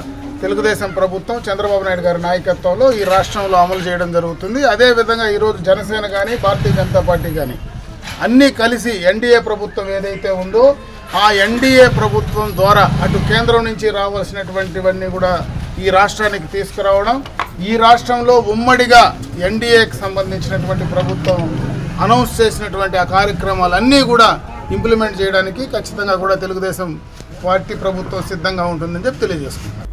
తెలుగుదేశం ప్రభుత్వం చంద్రబాబు నాయుడు గారి నాయకత్వంలో ఈ రాష్ట్రంలో అమలు చేయడం జరుగుతుంది. అదేవిధంగా ఈరోజు జనసేన కానీ భారతీయ జనతా పార్టీ కానీ అన్నీ కలిసి ఎన్డీఏ ప్రభుత్వం ఏదైతే ఉందో ఆ ఎన్డీఏ ప్రభుత్వం ద్వారా అటు కేంద్రం నుంచి రావాల్సినటువంటివన్నీ కూడా ఈ రాష్ట్రానికి తీసుకురావడం, ఈ రాష్ట్రంలో ఉమ్మడిగా ఎన్డీఏకి సంబంధించినటువంటి ప్రభుత్వం అనౌన్స్ చేసినటువంటి ఆ కార్యక్రమాలన్నీ కూడా ఇంప్లిమెంట్ చేయడానికి ఖచ్చితంగా కూడా తెలుగుదేశం పార్టీ ప్రభుత్వం సిద్ధంగా ఉంటుందని చెప్పి తెలియజేసుకుంటాం.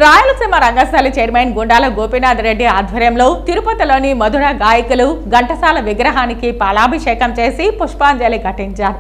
రాయలసీమ రంగస్థలి చైర్మన్ గుండాల గోపీనాథ్ రెడ్డి ఆధ్వర్యంలో తిరుపతిలోని మధుర గాయకులు ఘంటసాల విగ్రహానికి పాలాభిషేకం చేసి పుష్పాంజలి ఘటించారు.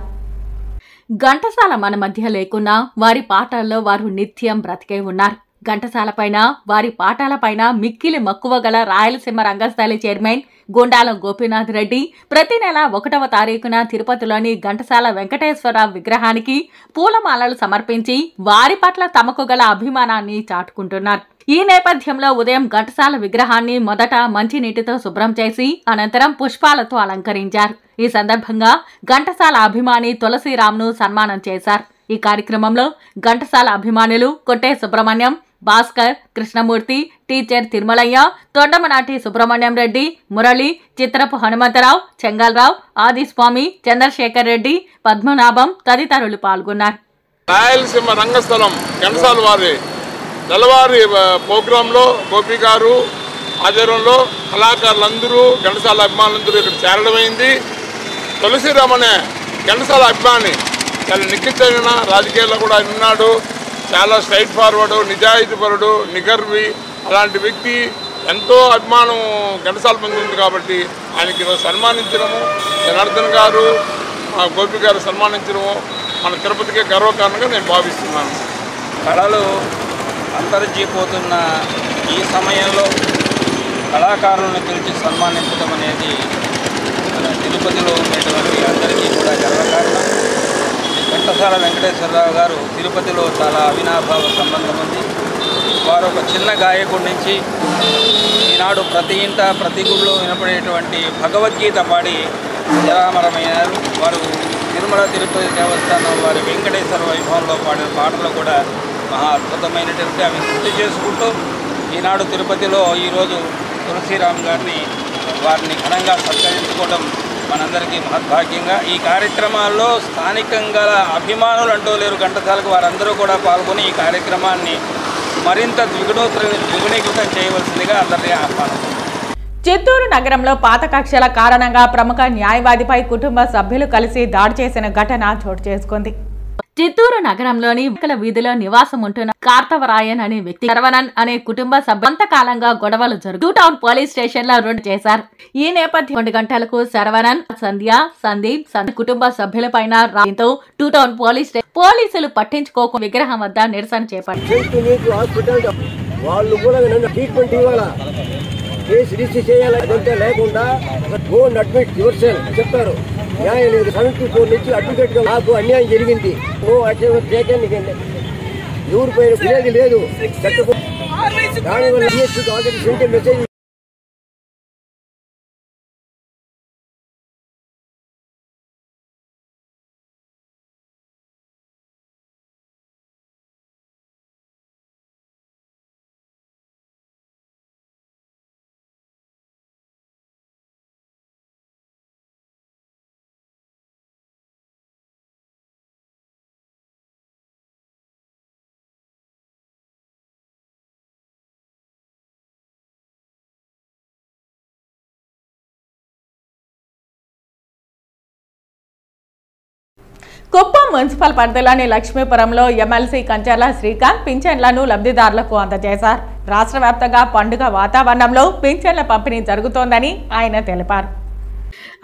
ఘంటసాల మన మధ్య లేకున్నా వారి పాటల్లో వారు నిత్యం బ్రతికే ఉన్నారు. ఘంటసాల పైన వారి పాటల పైన మిక్కిలి మక్కువ గల రాయలసీమ రంగస్థలి చైర్మన్ గుండాల గోపీనాథ్ రెడ్డి ప్రతి నెల 1వ తారీఖున తిరుపతిలోని ఘంటసాల వెంకటేశ్వరరావు విగ్రహానికి పూలమాలలు సమర్పించి వారి పట్ల తమకు గల అభిమానాన్ని చాటుకుంటున్నారు. ఈ నేపథ్యంలో ఉదయం ఘంటసాల విగ్రహాన్ని మొదట మంచినీటితో శుభ్రం చేసి అనంతరం పుష్పాలతో అలంకరించారు. ఈ సందర్భంగా ఘంటసాల అభిమాని తులసిరామ్ను సన్మానం చేశారు. ఈ కార్యక్రమంలో ఘంటసాల అభిమానులు కొట్టే సుబ్రహ్మణ్యం, భాస్కర్, కృష్ణమూర్తి, టీచర్ తిరుమలయ్య, తొండమనాటి సుబ్రహ్మణ్యం రెడ్డి, మురళి, చిత్రపు హనుమంతరావు, చెంగల్రావు, ఆదిస్వామి, చంద్రశేఖర్ రెడ్డి, పద్మనాభం తదితరులు పాల్గొన్నారు. రాయలసీమ రంగస్థలం ఘంటసాల వారి నెలవారి ప్రోగ్రాంలో గోపి గారు ఆధ్వర్యంలో కళాకారులందరూ ఘంటసాల అభిమానులందరూ ఇక్కడ చేరడమైంది. తులసిరామ్ అనే ఘంటసాల అభిమాని చాలా నిఖితమైన రాజకీయాల్లో కూడా ఆయన ఉన్నాడు. చాలా స్ట్రైట్ ఫార్వర్డు, నిజాయితీపరుడు, నిగర్వి అలాంటి వ్యక్తి. ఎంతో అభిమానం ఘంటసాల మంది ఉంది కాబట్టి ఆయనకి ఈరోజు సన్మానించడము, జనార్దన్ గారు గోపి గారు సన్మానించడము మన తిరుపతికే గర్వకారణంగా నేను భావిస్తున్నాను. కళలు అంతరించిపోతున్న ఈ సమయంలో కళాకారులను పిలిచి సన్మానించడం అనేది తిరుపతిలో ఉండేటువంటి అందరికీ కూడా గర్వకారణం. ఘంటసాల వెంకటేశ్వరరావు గారు తిరుపతిలో చాలా అవినాభావ సంబంధం ఉంది. వారు ఒక చిన్న గాయకుడి నుంచి ఈనాడు ప్రతి ఇంట ప్రతి గుడిలో వినపడేటువంటి భగవద్గీత పాడి జరామరమయ్యారు. వారు తిరుమల తిరుపతి దేవస్థానం వారి వెంకటేశ్వర వైభవంలో పాడిన పాటలు కూడా మహా అద్భుతమైనటువంటి అవి గుర్తు చేసుకుంటూ ఈనాడు తిరుపతిలో ఈరోజు తులసిరామ్ గారిని వారిని ఘనంగా సత్కరించుకోవడం మనందరికీ మహద్భాగ్యంగా. ఈ కార్యక్రమాల్లో స్థానికంగా అభిమానులు అంటూ లేరు ఘంటసాలకు, వారందరూ కూడా పాల్గొని ఈ కార్యక్రమాన్ని మరింత ద్విగుణీకృతం చేయవలసిందిగా అందరినీ ఆహ్వానం. చిత్తూరు నగరంలో పాత కక్షల కారణంగా ప్రముఖ న్యాయవాదిపై కుటుంబ సభ్యులు కలిసి దాడి చేసిన ఘటన చోటు చేసుకుంది. చిత్తూరు నగరంలోని వీధిలో నివాసం ఉంటున్న కార్తవరాయన్ అనే వ్యక్తి శరవణన్ అనే కుటుంబ సభ్యులు కొంతకాలంగా గొడవలు జరుగుతూ టౌన్ పోలీస్ స్టేషన్ లో రోడ్డు చేశారు. ఈ నేపథ్యం 2 గంటలకు శరవణన్, సంధ్య, సందీప్ కుటుంబ సభ్యుల పైన రాయంతో టూ టౌన్ పోలీసులు పట్టించుకోకుండా విగ్రహం వద్ద నిరసన చేపట్టారు. చెప్పారు న్యాయం లేదు. 74 నుంచి అడ్వకేట్ గా నాకు అన్యాయం జరిగింది. ఎవరి పైన ఫిర్యాదు లేదు. దానివల్ల మెసేజ్ కుప్పం మున్సిపల్ పరిధిలోని లక్ష్మీపురంలో ఎమ్మెల్సీ కంచర్ల శ్రీకాంత్ పింఛన్లను లబ్ధిదారులకు అందజేశారు. రాష్ట్ర వ్యాప్తంగా పండుగ వాతావరణంలో పింఛన్ల పంపిణీ జరుగుతోందని ఆయన తెలిపారు.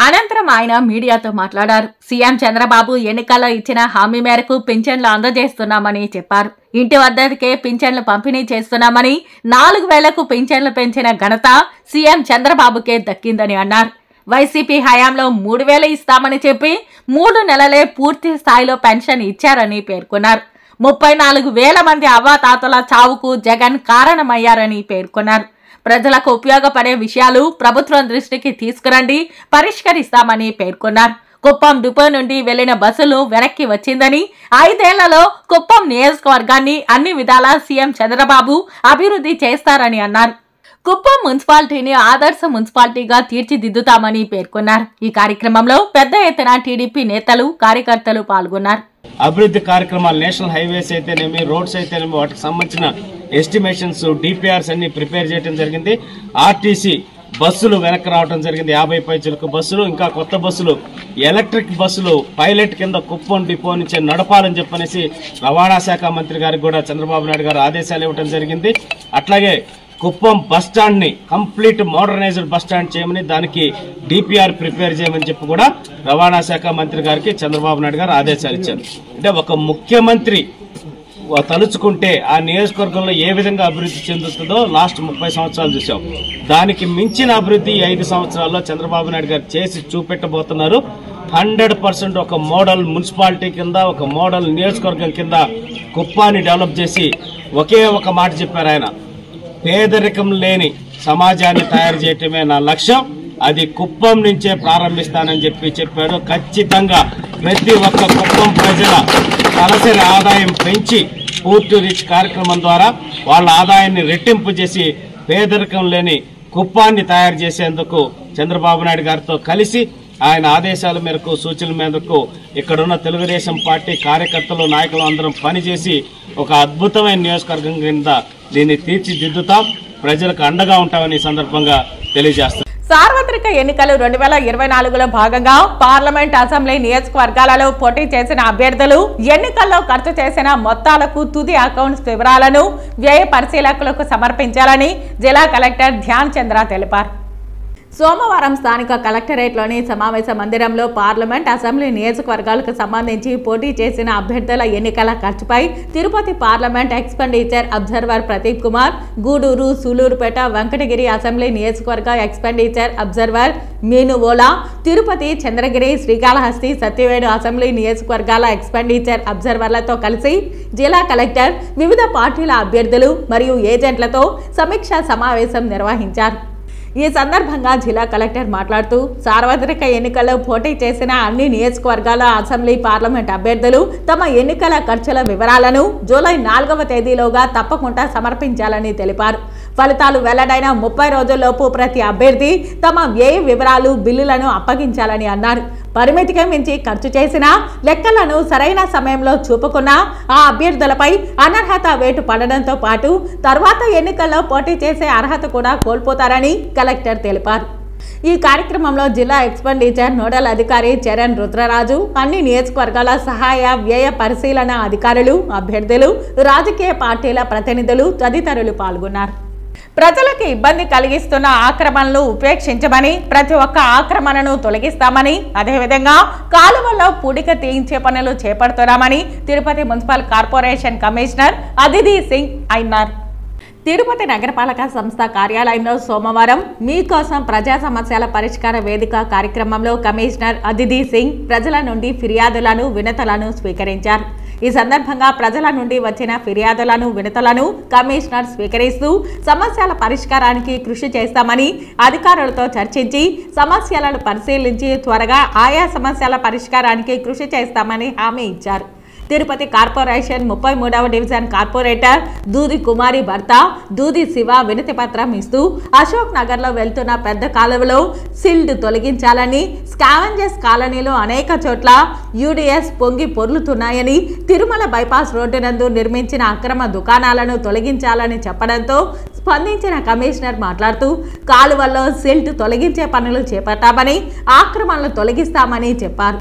అనంతరం ఆయన మీడియాతో మాట్లాడారు. సీఎం చంద్రబాబు ఎన్నికల్లో ఇచ్చిన హామీ మేరకు పింఛన్లు అందజేస్తున్నామని చెప్పారు. ఇంటి వద్దకే పింఛన్లు పంపిణీ చేస్తున్నామని 4000కు పింఛన్లు పెంచిన ఘనత సీఎం చంద్రబాబుకే దక్కిందని అన్నారు. వైసీపీ హయాంలో 3000 ఇస్తామని చెప్పి 3 నెలలే పూర్తి స్థాయిలో పెన్షన్ ఇచ్చారని పేర్కొన్నారు. 34,000 మంది అవ్వాతాతల చావుకు జగన్ కారణమయ్యారని పేర్కొన్నారు. ప్రజలకు ఉపయోగపడే విషయాలు ప్రభుత్వం దృష్టికి తీసుకురండి, పరిష్కరిస్తామని పేర్కొన్నారు. కుప్పం డిపో నుండి వెళ్లిన బస్సులు వెనక్కి వచ్చిందని 5 ఏళ్లలో కుప్పం నియోజకవర్గాన్ని అన్ని విధాలా సీఎం చంద్రబాబు అభివృద్ధి చేస్తారని అన్నారు. కుప్పం మున్సిపాలిటీని ఆదర్శ మున్సిపాలిటీగా తీర్చిదిద్దుతామని పేర్కొన్నారు. ఈ కార్యక్రమంలో పెద్ద ఎత్తున టీడీపీ నేతలు కార్యకర్తలు పాల్గొన్నారు. అభివృద్ధి కార్యక్రమాలు నేషనల్ హైవేస్ అయితేనేమి, రోడ్స్ అయితేనేమి, వాటికి సంబంధించిన ఎస్టిమేషన్స్, డిపిఆర్స్ అన్ని ప్రిపేర్ చేయడం జరిగింది. ఆర్టీసీ బస్సులు వెనక్కి రావడం జరిగింది. 50 పైచలకు బస్సులు, ఇంకా కొత్త బస్సులు, ఎలక్ట్రిక్ బస్సులు పైలట్ కింద కుప్పం డిపో నుంచి నడపాలని చెప్పనేసి రవాణా శాఖ మంత్రి గారికి కూడా చంద్రబాబు నాయుడు గారు ఆదేశాలు ఇవ్వడం జరిగింది. అట్లాగే కుప్పం బస్టాండ్ ని కంప్లీట్ మోడర్నైజ్డ్ బస్టాండ్ చేయమని, దానికి డిపిఆర్ ప్రిపేర్ చేయమని చెప్పి కూడా రవాణా శాఖ మంత్రి గారికి చంద్రబాబు నాయుడు గారు ఆదేశాలు ఇచ్చారు. అంటే ఒక ముఖ్యమంత్రి తలుచుకుంటే ఆ నియోజకవర్గంలో ఏ విధంగా అభివృద్ధి చెందుతుందో లాస్ట్ 30 సంవత్సరాలు చూసాం. దానికి మించిన అభివృద్ధి 5 సంవత్సరాల్లో చంద్రబాబు నాయుడు గారు చేసి చూపెట్టబోతున్నారు. 100% ఒక మోడల్ మున్సిపాలిటీ కింద, ఒక మోడల్ నియోజకవర్గం కింద కుప్పాన్ని డెవలప్ చేసి ఒకే ఒక మాట చెప్పారు ఆయన, పేదరికం లేని సమాజాన్ని తయారు చేయటమే నా లక్ష్యం, అది కుప్పం నుంచే ప్రారంభిస్తానని చెప్పాడు. ఖచ్చితంగా ప్రతి ఒక్క కుప్పం ప్రజల తలసరి ఆదాయం పెంచి పూర్తి రీచ్ కార్యక్రమం ద్వారా వాళ్ళ ఆదాయాన్ని రెట్టింపు చేసి పేదరికం లేని కుప్పాన్ని తయారు చేసేందుకు చంద్రబాబు నాయుడు గారితో కలిసి ఆయన ఆదేశాల మేరకు, సూచనల మేరకు ఇక్కడున్న తెలుగుదేశం పార్టీ కార్యకర్తలు, నాయకులు అందరం పనిచేసి ఒక అద్భుతమైన నియోజకవర్గం కింద దీన్ని తీర్చిదిద్దుతాం, ప్రజలకు అండగా ఉంటామని సందర్భంగా తెలియజేస్తాం. సార్వత్రిక ఎన్నికలు 2024లో భాగంగా పార్లమెంట్, అసెంబ్లీ నియోజకవర్గాలలో పోటీ చేసిన అభ్యర్థులు ఎన్నికల్లో ఖర్చు చేసిన మొత్తాలకు తుది అకౌంట్స్ వివరాలను వ్యయ పరిశీలకులకు సమర్పించాలని జిల్లా కలెక్టర్ ధ్యాన్ చంద్ర తెలిపారు. సోమవారం స్థానిక కలెక్టరేట్లోని సమావేశ మందిరంలో పార్లమెంట్, అసెంబ్లీ నియోజకవర్గాలకు సంబంధించి పోటీ చేసిన అభ్యర్థుల ఎన్నికల ఖర్చుపై Tirupati parliament expenditure observer Pradeep Kumar, Gudur, Sullurpeta, Venkatagiri assembly నియోజకవర్గ ఎక్స్పెండిచర్ అబ్జర్వర్ మీనువోలా, తిరుపతి, చంద్రగిరి, శ్రీకాళహస్తి, సత్యవేడు అసెంబ్లీ నియోజకవర్గాల ఎక్స్పెండిచర్ అబ్జర్వర్లతో కలిసి జిల్లా కలెక్టర్ వివిధ పార్టీల అభ్యర్థులు మరియు ఏజెంట్లతో సమీక్షా సమావేశం నిర్వహించారు. ఈ సందర్భంగా జిల్లా కలెక్టర్ మాట్లాడుతూ సార్వత్రిక ఎన్నికల్లో పోటీ చేసిన అన్ని నియోజకవర్గాల అసెంబ్లీ, పార్లమెంట్ అభ్యర్థులు తమ ఎన్నికల ఖర్చుల వివరాలను జూలై 4వ తేదీలోగా తప్పకుండా సమర్పించాలని తెలిపారు. ఫలితాలు వెల్లడైన 30 రోజుల్లోపు ప్రతి అభ్యర్థి తమ వ్యయ వివరాలు, బిల్లులను అప్పగించాలని అన్నారు. పరిమితికి మించి ఖర్చు చేసిన లెక్కలను సరైన సమయంలో చూపుకున్న ఆ అభ్యర్థులపై అనర్హత వేటు పడడంతో పాటు తర్వాత ఎన్నికల్లో పోటీ చేసే అర్హత కూడా కోల్పోతారని కలెక్టర్ తెలిపారు. ఈ కార్యక్రమంలో జిల్లా ఎక్స్పెండిచర్ నోడల్ అధికారి చరణ్ రుద్రరాజు, అన్ని నియోజకవర్గాల సహాయ వ్యయ పరిశీలన అధికారులు, అభ్యర్థులు, రాజకీయ పార్టీల ప్రతినిధులు తదితరులు పాల్గొన్నారు. ప్రజలకు ఇబ్బంది కలిగిస్తున్న ఆక్రమణలు ఉపేక్షించమని, ప్రతి ఒక్క ఆక్రమణను తొలగిస్తామని, అదేవిధంగా కాలువల్లో పూడిక తీయించే పనులు చేపడుతున్నామని Tirupati municipal corporation commissioner Aditi Singh అన్నారు. తిరుపతి నగరపాలక సంస్థ కార్యాలయంలో సోమవారం మీకోసం ప్రజా సమస్యల పరిష్కార వేదిక కార్యక్రమంలో కమిషనర్ అదితి సింగ్ ప్రజల నుండి ఫిర్యాదులను, వినతులను స్వీకరించారు. ఈ సందర్భంగా ప్రజల నుండి వచ్చిన ఫిర్యాదులను, వినతులను కమిషనర్ స్వీకరిస్తూ సమస్యల పరిష్కారానికి కృషి చేస్తామని, అధికారులతో చర్చించి సమస్యలను పరిశీలించి త్వరగా ఆయా సమస్యల పరిష్కారానికి కృషి చేస్తామని హామీ ఇచ్చారు. తిరుపతి కార్పొరేషన్ 33వ డివిజన్ కార్పొరేటర్ దూది కుమారి భర్త దూది శివ వినతి పత్రం ఇస్తూ అశోక్ నగర్లో వెళ్తున్న పెద్ద కాలువలో సిల్డ్ తొలగించాలని, స్కావెంజర్స్ కాలనీలో అనేక చోట్ల యూడిఎస్ పొంగి పొర్లుతున్నాయని, తిరుమల బైపాస్ రోడ్డు నందు నిర్మించిన అక్రమ దుకాణాలను తొలగించాలని చెప్పడంతో స్పందించిన కమిషనర్ మాట్లాడుతూ కాలువల్లో సిల్డ్ తొలగించే పనులు చేపట్టామని, ఆక్రమణలు తొలగిస్తామని చెప్పారు.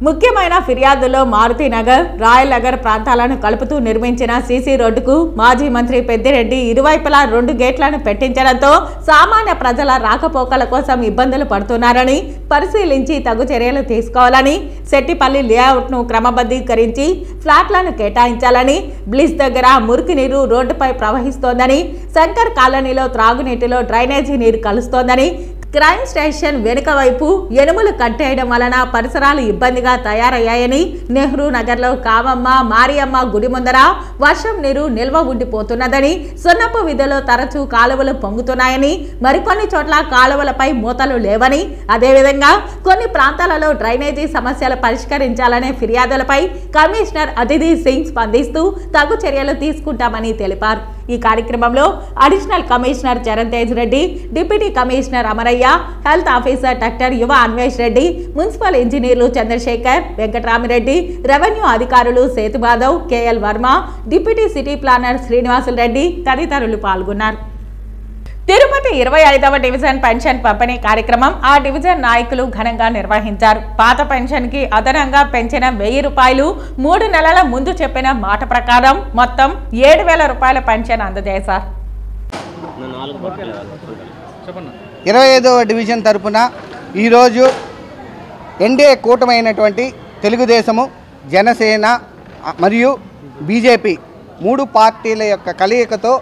ముఖ్యమైన ఫిర్యాదుల్లో మారుతినగర్, రాయల్ నగర్ ప్రాంతాలను కలుపుతూ నిర్మించిన సీసీ రోడ్డుకు మాజీ మంత్రి పెద్దిరెడ్డి ఇరువైపులా 2 గేట్లను పెట్టించడంతో సామాన్య ప్రజల రాకపోకల కోసం ఇబ్బందులు పడుతున్నారని, పరిశీలించి తగు చర్యలు తీసుకోవాలని, సెట్టిపల్లి లేఅవుట్ను క్రమబద్ధీకరించి ఫ్లాట్లను కేటాయించాలని, బ్లిస్ దగ్గర మురికి నీరు రోడ్డుపై ప్రవహిస్తోందని, శంకర్ కాలనీలో త్రాగునీటిలో డ్రైనేజీ నీరు కలుస్తోందని, క్రైమ్ స్టేషన్ వెనుక వైపు ఎనుములు కట్టేయడం వలన పరిసరాలు ఇబ్బందిగా తయారయ్యాయని, నెహ్రూ నగర్లో కామమ్మ మారియమ్మ గుడి ముందర వర్షం నీరు నిల్వ ఉండిపోతున్నదని, సున్నపు వీధిలో తరచూ కాలువలు పొంగుతున్నాయని, మరికొన్ని చోట్ల కాలువలపై మూతలు లేవని, అదేవిధంగా కొన్ని ప్రాంతాలలో డ్రైనేజీ సమస్యలు పరిష్కరించాలనే ఫిర్యాదులపై కమిషనర్ అదితి సింగ్ స్పందిస్తూ తగు చర్యలు తీసుకుంటామని తెలిపారు. ఈ కార్యక్రమంలో additional commissioner Charan Tej Reddy, deputy commissioner Amarayya, health officer doctor యువ అన్వేష్ రెడ్డి, మున్సిపల్ ఇంజనీర్లు చంద్రశేఖర్, వెంకటరామిరెడ్డి, రెవెన్యూ అధికారులు Sethumadhav, KL Varma, deputy city planar Srinivasulu Reddy తదితరులు పాల్గొన్నారు. తిరుపతి 25వ డివిజన్ పెన్షన్ పంపిణీ కార్యక్రమం ఆ డివిజన్ నాయకులు ఘనంగా నిర్వహించారు. పాత పెన్షన్ కి అదనంగా పెంచిన 1000 రూపాయలు 3 నెలల ముందు చెప్పిన మాట ప్రకారం మొత్తం 7000 రూపాయల పెన్షన్ అందజేశారు. 25వ డివిజన్ తరపున ఈరోజు ఎన్డీఏ కూటమైనటువంటి తెలుగుదేశము, జనసేన మరియు బీజేపీ 3 పార్టీల యొక్క కలయికతో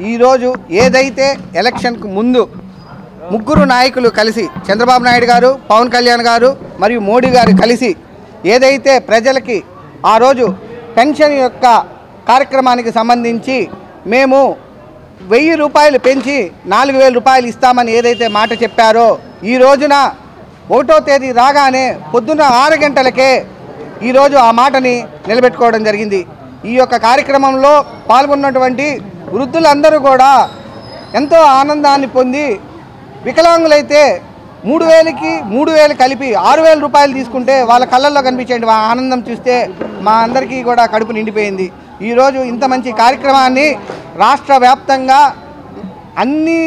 ఈరోజు ఏదైతే ఎలక్షన్కు ముందు ముగ్గురు నాయకులు కలిసి, చంద్రబాబు నాయుడు గారు, పవన్ కళ్యాణ్ గారు మరియు మోడీ గారు కలిసి ఏదైతే ప్రజలకి ఆ రోజు పెన్షన్ యొక్క కార్యక్రమానికి సంబంధించి మేము 1000 రూపాయలు పెంచి 4000 రూపాయలు ఇస్తామని ఏదైతే మాట చెప్పారో, ఈ రోజున 1వ తేదీ రాగానే పొద్దున్న 6 గంటలకే ఈరోజు ఆ మాటని నిలబెట్టుకోవడం జరిగింది. ఈ యొక్క కార్యక్రమంలో పాల్గొన్నటువంటి వృద్ధులందరూ కూడా ఎంతో ఆనందాన్ని పొంది, వికలాంగులైతే 3000కి 3000 కలిపి 6000 రూపాయలు తీసుకుంటే వాళ్ళ కళ్ళల్లో కనిపించే ఆనందం చూస్తే మా అందరికీ కూడా కడుపు నిండిపోయింది. ఈరోజు ఇంత మంచి కార్యక్రమాన్ని రాష్ట్ర వ్యాప్తంగా అన్ని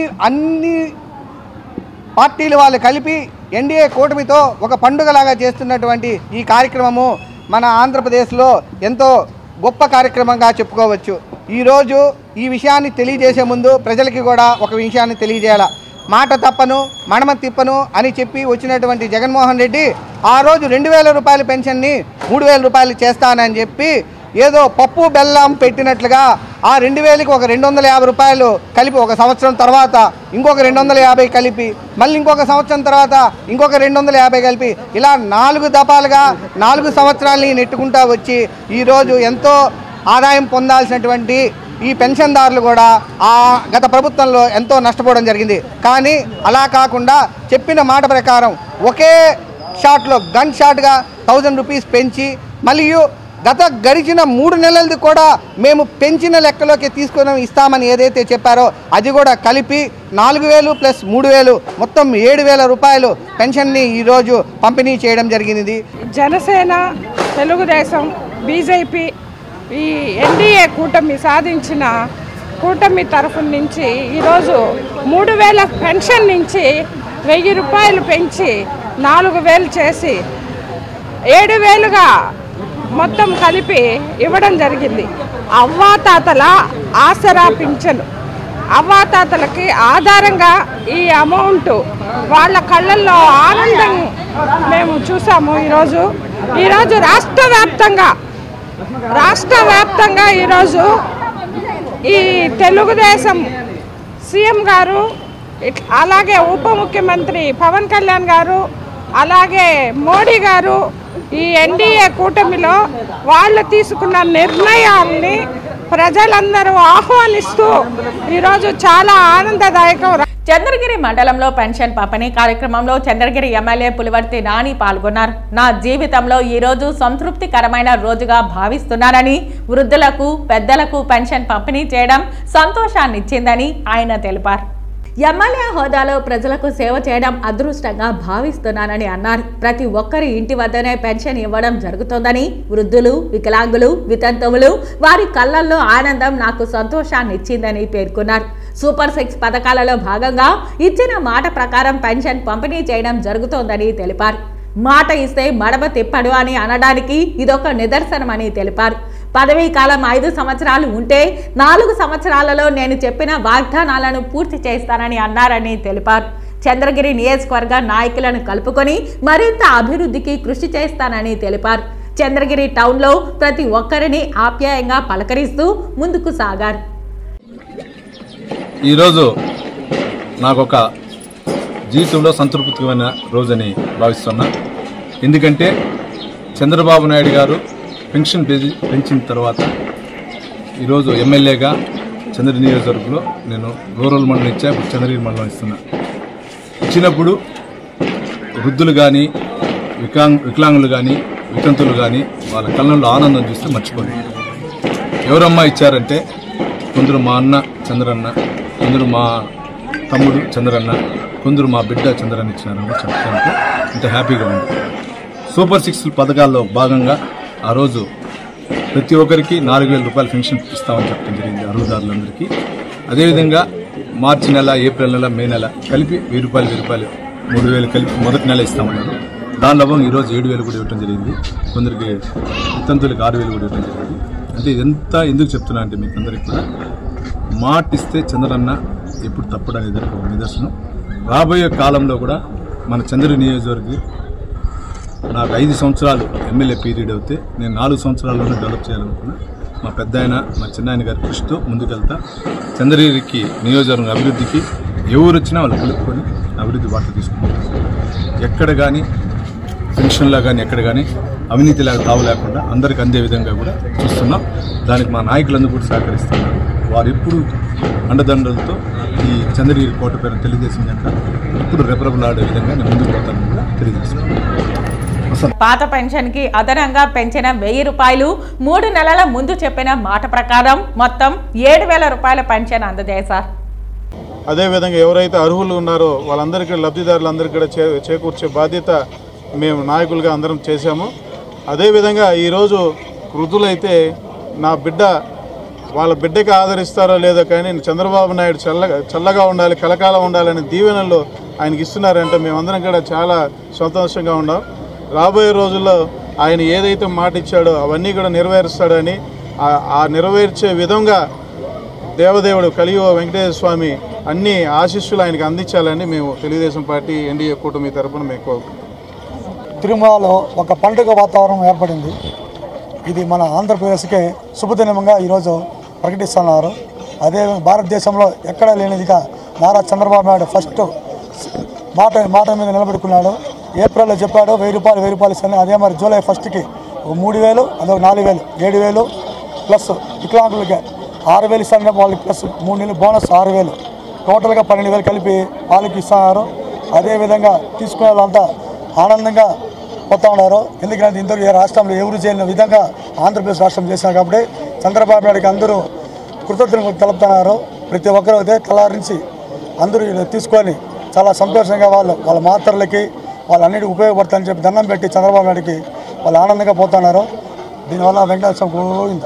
పార్టీలు వాళ్ళు కలిపి ఎన్డీఏ కూటమితో ఒక పండుగలాగా చేస్తున్నటువంటి ఈ కార్యక్రమము మన ఆంధ్రప్రదేశ్లో ఎంతో గొప్ప కార్యక్రమంగా చెప్పుకోవచ్చు. ఈరోజు ఈ విషయాన్ని తెలియజేసే ముందు ప్రజలకి కూడా ఒక విషయాన్ని తెలియజేయాల. మాట తప్పను మడమ తిప్పను అని చెప్పి వచ్చినటువంటి జగన్మోహన్ రెడ్డి ఆ రోజు 2000 రూపాయల పెన్షన్ని 3000 రూపాయలు చేస్తానని చెప్పి ఏదో పప్పు బెల్లం పెట్టినట్లుగా ఆ 2000కి ఒక 250 రూపాయలు కలిపి ఒక సంవత్సరం తర్వాత ఇంకొక 250 కలిపి మళ్ళీ ఇంకొక సంవత్సరం తర్వాత ఇంకొక 250 కలిపి ఇలా 4 దఫాలుగా 4 సంవత్సరాలని నెట్టుకుంటూ వచ్చి ఈరోజు ఎంతో ఆదాయం పొందాల్సినటువంటి ఈ పెన్షన్దారులు కూడా ఆ గత ప్రభుత్వంలో ఎంతో నష్టపోవడం జరిగింది. కానీ అలా కాకుండా చెప్పిన మాట ప్రకారం ఒకే షాట్లో గన్ షాట్గా 1000 రూపీస్ పెంచి మరియు గడిచిన 3 నెలలది కూడా మేము పెంచిన లెక్కలోకి తీసుకొని ఇస్తామని ఏదైతే చెప్పారో అది కూడా కలిపి 4000 ప్లస్ 3000 మొత్తం 7000 రూపాయలు పెన్షన్ని ఈరోజు పంపిణీ చేయడం జరిగింది. జనసేన, తెలుగుదేశం, బీజేపీ ఈ ఎన్డీఏ కూటమి సాధించిన కూటమి తరఫు నుంచి ఈరోజు 3000 పెన్షన్ నుంచి 1000 రూపాయలు పెంచి 4000 చేసి 7000గా మొత్తం కలిపి ఇవ్వడం జరిగింది. అవ్వాతాతల ఆసరా పింఛను అవ్వాతాతలకి ఆధారంగా ఈ అమౌంట్ వాళ్ళ కళ్ళల్లో ఆనందం మేము చూసాము. ఈరోజు రాష్ట్ర వ్యాప్తంగా ఈరోజు ఈ తెలుగుదేశం సీఎం గారు, అలాగే ఉప ముఖ్యమంత్రి పవన్ కళ్యాణ్ గారు, అలాగే మోడీ గారు ఈ ఎన్డీఏ కూటమిలో వాళ్ళు తీసుకున్న నిర్ణయాల్ని ప్రజలందరూ ఆహ్వానిస్తూ ఈరోజు చాలా ఆనందదాయకం. చంద్రగిరి మండలంలో పెన్షన్ పంపిణీ కార్యక్రమంలో చంద్రగిరి ఎమ్మెల్యే పులివర్తి నాని పాల్గొన్నారు. నా జీవితంలో ఈరోజు సంతృప్తికరమైన రోజుగా భావిస్తున్నానని, వృద్ధులకు పెద్దలకు పెన్షన్ పంపిణీ చేయడం సంతోషాన్నిచ్చిందని ఆయన తెలిపారు. ఎమ్మెల్యే హోదాలో ప్రజలకు సేవ చేయడం అదృష్టంగా భావిస్తున్నానని అన్నారు. ప్రతి ఒక్కరి ఇంటి వద్దనే పెన్షన్ ఇవ్వడం జరుగుతోందని, వృద్ధులు, వికలాంగులు, వితంతువులు వారి కళ్ళల్లో ఆనందం నాకు సంతోషాన్ని ఇచ్చిందని పేర్కొన్నారు. సూపర్ 6 పథకాలలో భాగంగా ఇచ్చిన మాట ప్రకారం పెన్షన్ పంపిణీ చేయడం జరుగుతోందని తెలిపారు. మాట ఇస్తే మడమ తిప్పడు అని అనడానికి ఇదొక నిదర్శనమని తెలిపారు. పదవీ కాలం 5 సంవత్సరాలు ఉంటే 4 సంవత్సరాలలో నేను చెప్పిన వాగ్దానాలను పూర్తి చేస్తానని అన్నారని తెలిపారు. చంద్రగిరి నియోజకవర్గ నాయకులను కలుపుకొని మరింత అభివృద్ధికి కృషి చేస్తానని తెలిపారు. చంద్రగిరి టౌన్లో ప్రతి ఒక్కరిని ఆప్యాయంగా పలకరిస్తూ ముందుకు సాగారు. ఈరోజు నాకొక జీవితంలో సంతృప్తికరమైన రోజని భావిస్తున్నా. ఎందుకంటే చంద్రబాబు నాయుడు గారు పెన్షన్ పెంచిన తర్వాత ఈరోజు ఎమ్మెల్యేగా చంద్రగిరి నియోజకవర్గంలో నేను రూరల్ మండలం ఇచ్చా, ఇప్పుడు చంద్రగిరి మండలం ఇస్తున్నా. ఇచ్చినప్పుడు వృద్ధులు కానీ వికలాంగులు కానీ వితంతులు కానీ వాళ్ళ కళ్ళల్లో ఆనందం చూస్తే మర్చిపోలేదు. ఎవరమ్మా ఇచ్చారంటే కొందరు మా అన్న చంద్రన్న, కొందరు మా తమ్ముడు చంద్రన్న, కొందరు మా బిడ్డ చంద్రన్న ఇచ్చినారని చెప్పడానికి ఇంత హ్యాపీగా ఉంది. సూపర్ 6 పథకాల్లో భాగంగా ఆ రోజు ప్రతి ఒక్కరికి 4,000 రూపాయల పెన్షన్ ఇస్తామని చెప్పడం జరిగింది అర్హుదారులందరికీ. అదేవిధంగా మార్చి నెల, ఏప్రిల్ నెల, మే నెల కలిపి 1,000 రూపాయలు 3,000 కలిపి మొదటి నెల ఇస్తామన్నారు. దానిలో ఈరోజు 7,000 కూడా ఇవ్వడం జరిగింది. కొందరికి వితంతులకు 6,000 కూడా ఇవ్వడం జరిగింది. అంటే ఇదంతా ఎందుకు చెప్తున్నా అంటే మీకు అందరికీ కూడా మాట ఇస్తే చంద్రన్న ఎప్పుడు తప్పడు అనేది ఒక నిదర్శనం. రాబోయే కాలంలో కూడా మన చంద్రగిరి నియోజకవర్గం నాకు 5 సంవత్సరాలు ఎమ్మెల్యే పీరియడ్ అవుతే నేను 4 సంవత్సరాల్లోనే డెవలప్ చేయాలనుకున్నా. మా పెద్ద ఆయన, మా చిన్నాయన గారి కృషితో ముందుకెళ్తా. చంద్రగిరికి నియోజకవర్గం అభివృద్ధికి ఎవరు వచ్చినా వాళ్ళు కలుపుకొని అభివృద్ధి బాట తీసుకుంటారు. ఎక్కడ కానీ పెన్షన్లో కానీ ఎక్కడ కానీ అవినీతిలాగా తావు లేకుండా అందరికి అందే విధంగా కూడా చూస్తున్నాం. దానికి మా నాయకులందరూ కూడా సహకరిస్తున్నారు. వారు ఎప్పుడు అండదండలతో ఈ చంద్రగిరి కోట పేరు తెలుగుదేశం జెండా ఇప్పుడు రెపరెపలాడే విధంగా నేను ముందుకు పోతానని కూడా తెలియజేస్తున్నాను. పాత పెన్షన్ కి అదనంగా పెంచిన 1,000 రూపాయలు 3 నెలల ముందు చెప్పిన మాట ప్రకారం మొత్తం 7,000 రూపాయల పెన్షన్ అందజేశారు. అదేవిధంగా ఎవరైతే అర్హులు ఉన్నారో వాళ్ళందరికీ, లబ్ధిదారులందరికీ కూడా చేకూర్చే బాధ్యత మేము నాయకులుగా అందరం చేశాము. అదేవిధంగా ఈరోజు వృద్ధులైతే నా బిడ్డ వాళ్ళ బిడ్డకి ఆదరిస్తారో లేదో కానీ చంద్రబాబు నాయుడు చల్లగా ఉండాలి, కలకాలం ఉండాలని దీవెనలు ఆయనకి ఇస్తున్నారంటే మేమందరం కూడా చాలా సంతోషంగా ఉన్నాం. రాబోయే రోజుల్లో ఆయన ఏదైతే మాట ఇచ్చాడో అవన్నీ కూడా నెరవేరుస్తాడని, ఆ నెరవేర్చే విధంగా దేవదేవుడు కలియుగ వెంకటేశ్వర స్వామి అన్ని ఆశీస్సులు ఆయనకు అందించాలని మేము తెలుగుదేశం పార్టీ ఎన్డీఏ కూటమి తరఫున మేము కోరుకుంటున్నాం. తిరుమలలో ఒక పండుగ వాతావరణం ఏర్పడింది. ఇది మన ఆంధ్రప్రదేశ్కే శుభదినంగా ఈరోజు ప్రకటిస్తున్నారు. అదే భారతదేశంలో ఎక్కడా లేనిదిగా నారా చంద్రబాబు నాయుడు ఫస్ట్ మాట మీద నిలబెట్టుకున్నాడు. ఏప్రిల్లో చెప్పాడు 1,000 రూపాయలు ఇస్తాను. అదే మరి జూలై 1కి 3,000, అదొక 4,000, 7,000 ప్లస్ వికలాంగులకి 6,000 ఇస్తాను. వాళ్ళకి ప్లస్ 3 నెలలు బోనస్ 6,000, టోటల్గా 12,000 కలిపి వాళ్ళకి ఇస్తున్నారు. అదేవిధంగా తీసుకునే వాళ్ళంతా ఆనందంగా పోతూ ఉన్నారు. ఎందుకంటే ఇంతకు ఏ రాష్ట్రంలో ఎవరు చేయని విధంగా ఆంధ్రప్రదేశ్ రాష్ట్రం చేసినారు కాబట్టి చంద్రబాబు నాయుడుకి అందరూ కృతజ్ఞతలు తెలుపుతున్నారు. ప్రతి ఒక్కరూ అదే తలారించి అందరూ తీసుకొని చాలా సంతోషంగా వాళ్ళ మాత్రలకి వాళ్ళన్నిటికీ ఉపయోగపడతాయని చెప్పి దండం పెట్టి చంద్రబాబు నాయుడికి వాళ్ళు ఆనందంగా పోతున్నారు. దీనివల్ల వెంకటేశ్వర గోవింద.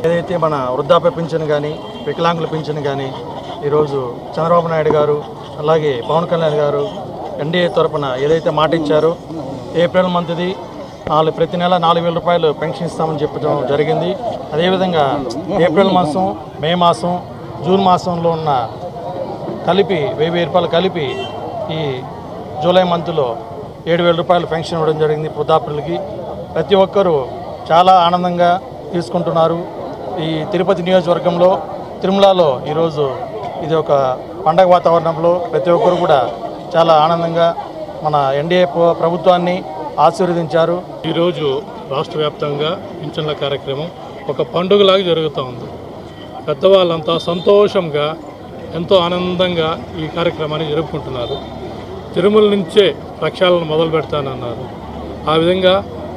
ఏదైతే మన వృద్ధాప్య పింఛన్ కానీ వికలాంగుల పింఛన్ కానీ ఈరోజు చంద్రబాబు నాయుడు గారు అలాగే పవన్ కళ్యాణ్ గారు ఎన్డీఏ తరఫున ఏదైతే మాట ఇచ్చారో ఏప్రిల్ మంత్ది ప్రతి నెల 4,000 రూపాయలు పెన్షన్ ఇస్తామని చెప్పడం జరిగింది. అదేవిధంగా ఏప్రిల్ మాసం, మే మాసం, జూన్ మాసంలో ఉన్న కలిపి 1,000 రూపాయలు కలిపి ఈ జూలై మంత్లో 7,000 రూపాయలు పెన్షన్ ఇవ్వడం జరిగింది వృద్ధాప్యులకి. ప్రతి ఒక్కరూ చాలా ఆనందంగా తీసుకుంటున్నారు. ఈ తిరుపతి నియోజకవర్గంలో తిరుమలలో ఈరోజు ఇది ఒక పండగ వాతావరణంలో ప్రతి ఒక్కరు కూడా చాలా ఆనందంగా మన ఎన్డీఏ ప్రభుత్వాన్ని ఆశీర్వదించారు. ఈరోజు రాష్ట్ర వ్యాప్తంగా పింఛన్ల కార్యక్రమం ఒక పండుగలాగా జరుగుతూ ఉంది. పెద్దవాళ్ళంతా సంతోషంగా ఎంతో ఆనందంగా ఈ కార్యక్రమాన్ని జరుపుకుంటున్నారు. తిరుమల నుంచే ప్రక్షాళన మొదలు పెడతానన్నారు. ఆ విధంగా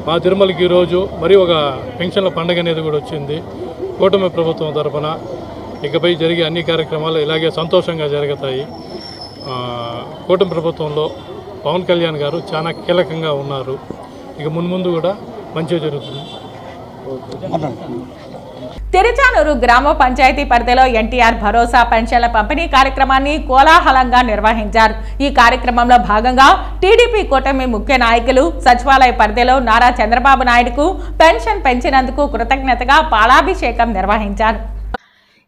మా తిరుమలకి ఈరోజు మరి ఒక పెన్షన్ల పండుగ అనేది కూడా వచ్చింది. కూటమి ప్రభుత్వం తరఫున ఇకపై జరిగే అన్ని కార్యక్రమాలు ఇలాగే సంతోషంగా జరుగుతాయి. కూటమి ప్రభుత్వంలో పవన్ కళ్యాణ్ గారు చాలా కీలకంగా ఉన్నారు. ఇక మున్ముందు కూడా మంచిగా జరుగుతుంది. తిరుచానూరు గ్రామ పంచాయతీ పరిధిలో ఎన్టీఆర్ భరోసా పెన్షన్ల పంపిణీ కార్యక్రమాన్ని కోలాహలంగా నిర్వహించారు. ఈ కార్యక్రమంలో భాగంగా టీడీపీ కూటమి ముఖ్య నాయకులు సచివాలయ పరిధిలో నారా చంద్రబాబు నాయుడుకు పెన్షన్ పెంచినందుకు కృతజ్ఞతగా పాలాభిషేకం నిర్వహించారు.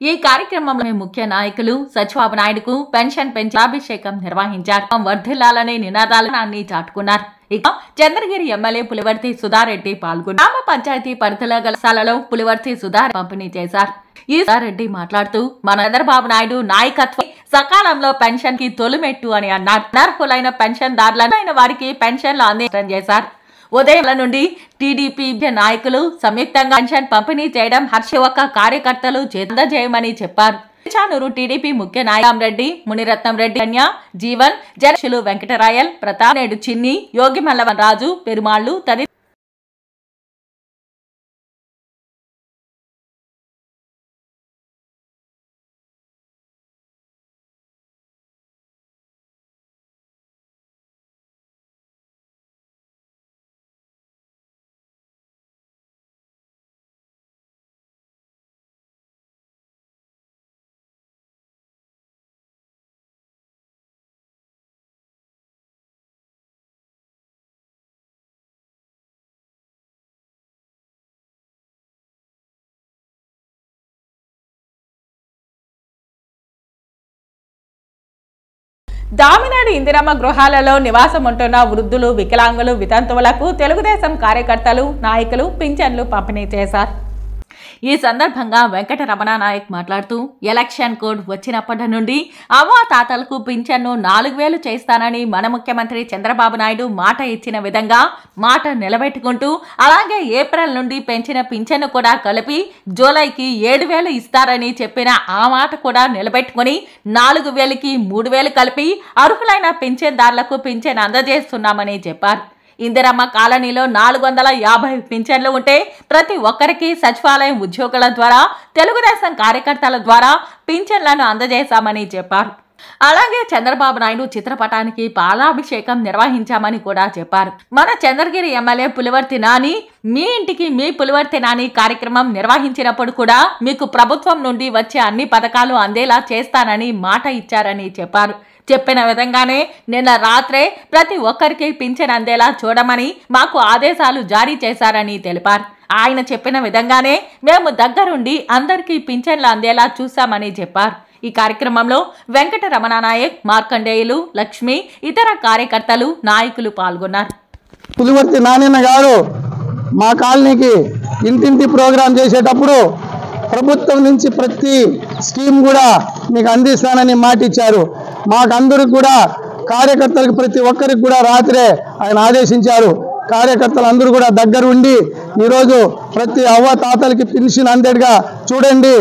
ఈ కార్యక్రమంలో ముఖ్య నాయకులు సచివాబు నాయుడుకు పెన్షన్ పెంచాభిషేకం నిర్వహించారు. వర్ధిల్లాలనే నినాదాలన్నీ చాటుకున్నారు. ఇక చంద్రగిరి ఎమ్మెల్యే పులివర్తి సుధారెడ్డి పాల్గొన్నారు. గ్రామ పంచాయతీ పరిధిలో గల స్థలాల్లో పులివర్తి సుధారెడ్డి పంపిణీ చేశారు. ఈ సుధారెడ్డి మాట్లాడుతూ మన చంద్రబాబు నాయుడు నాయకత్వం సకాలంలో పెన్షన్ కి తొలిమెట్టు అని అన్నారు. అనర్హులైన పెన్షన్దారులైన వారికి పెన్షన్లు అందించడం చేశారు. ఉదయం నుండి టీడీపీ నాయకులు సంయుక్తంగా పెన్షన్ పంపిణీ చేయడం హర్ష కార్యకర్తలు అందజేయమని చెప్పారు. చానూరు టీడీపీ ముఖ్య నాయకులు రెడ్డి, మునిరత్నం రెడ్డి, కన్య, జీవన్, జనశులు వెంకటరాయల్, ప్రతాప్, నేడు చిన్ని, యోగిమల్ల రాజు, పెరుమాళ్లు తదితరులు దామినాడు ఇందిరమ్మ గృహాలలో నివాసం ఉంటున్న వృద్ధులు, వికలాంగులు, వితంతువులకు తెలుగుదేశం కార్యకర్తలు, నాయకులు పింఛన్లు పంపిణీ చేశారు. ఈ సందర్భంగా వెంకటరమణ నాయక్ మాట్లాడుతూ ఎలక్షన్ కోడ్ వచ్చినప్పటి నుండి అవ్వాతాతలకు పింఛన్ను 4000 చేస్తానని మన ముఖ్యమంత్రి చంద్రబాబు నాయుడు మాట ఇచ్చిన విధంగా మాట నిలబెట్టుకుంటూ అలాగే ఏప్రిల్ నుండి పెంచిన పింఛన్ను కూడా కలిపి జూలైకి 7000 ఇస్తారని చెప్పిన ఆ మాట కూడా నిలబెట్టుకుని 4000కి 3000 కలిపి అర్హులైన పింఛన్దారులకు పింఛన్ అందజేస్తున్నామని చెప్పారు. ఇందిరమ్మ కాలనీలో 450 పింఛన్లు ఉంటే ప్రతి ఒక్కరికి సచివాలయం ఉద్యోగుల ద్వారా, తెలుగుదేశం కార్యకర్తల ద్వారా పింఛన్లను అందజేశామని చెప్పారు. అలాగే చంద్రబాబు నాయుడు చిత్రపటానికి పాలాభిషేకం నిర్వహించామని కూడా చెప్పారు. మన చంద్రగిరి ఎమ్మెల్యే పులివర్తి నాని మీ ఇంటికి మీ పులివర్తి నాని కార్యక్రమం నిర్వహించినప్పుడు కూడా మీకు ప్రభుత్వం నుండి వచ్చే అన్ని పథకాలు అందేలా చేస్తానని మాట ఇచ్చారని చెప్పారు. చెప్పిన విధంగానే నిన్న రాత్రే ప్రతి ఒక్కరికి పింఛన్ అందేలా చూడమని మాకు ఆదేశాలు జారీ చేశారని తెలిపారు. ఆయన చెప్పిన విధంగానే మేము దగ్గరుండి అందరికీ పింఛన్లు అందేలా చూశామని చెప్పారు. ఈ కార్యక్రమంలో వెంకటరమణ నాయక్, మార్కండేయులు, లక్ష్మి, ఇతర కార్యకర్తలు, నాయకులు పాల్గొన్నారు. పులివర్తి నారాయణ గారు మా కాలనీకి ఇంటింటి ప్రోగ్రాం చేసేటప్పుడు ప్రభుత్వం నుంచి ప్రతి స్కీమ్ కూడా మీకు అందిస్తానని మాట ఇచ్చారు. మాకందరికి కూడా కార్యకర్తలకు ప్రతి ఒక్కరికి కూడా రాత్రే ఆయన ఆదేశించారు. కార్యకర్తలు అందరూ కూడా దగ్గర ఉండి ఈరోజు ప్రతి అవ్వ తాతలకి పెన్షన్ అందేట్టుగా చూడండి.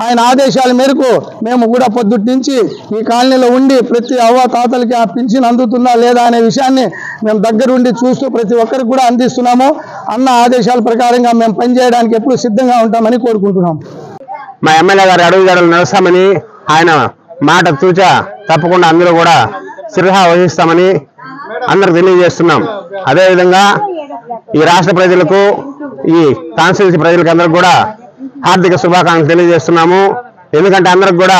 ఆయన ఆదేశాల మేరకు మేము కూడా పొద్దుటి నుంచి ఈ కాలనీలో ఉండి ప్రతి అవ్వ తాతలకి ఆ పెన్షన్ అందుతుందా లేదా అనే విషయాన్ని మేము దగ్గరుండి చూస్తూ ప్రతి ఒక్కరికి కూడా అందిస్తున్నాము. అన్న ఆదేశాల ప్రకారంగా మేము పనిచేయడానికి ఎప్పుడు సిద్ధంగా ఉంటామని కోరుకుంటున్నాం. మా ఎమ్మెల్యే గారి అడుగుజాడలు నడుస్తామని ఆయన మాట తూచా తప్పకుండా అందరూ కూడా శిరహా వహిస్తామని అందరికి తెలియజేస్తున్నాం. అదేవిధంగా ఈ రాష్ట్ర ప్రజలకు, ఈ కాన్స్టిట్యూన్సీ ప్రజలకు అందరికి కూడా హార్దిక శుభాకాంక్షలు తెలియజేస్తున్నాము. ఎందుకంటే అందరికి కూడా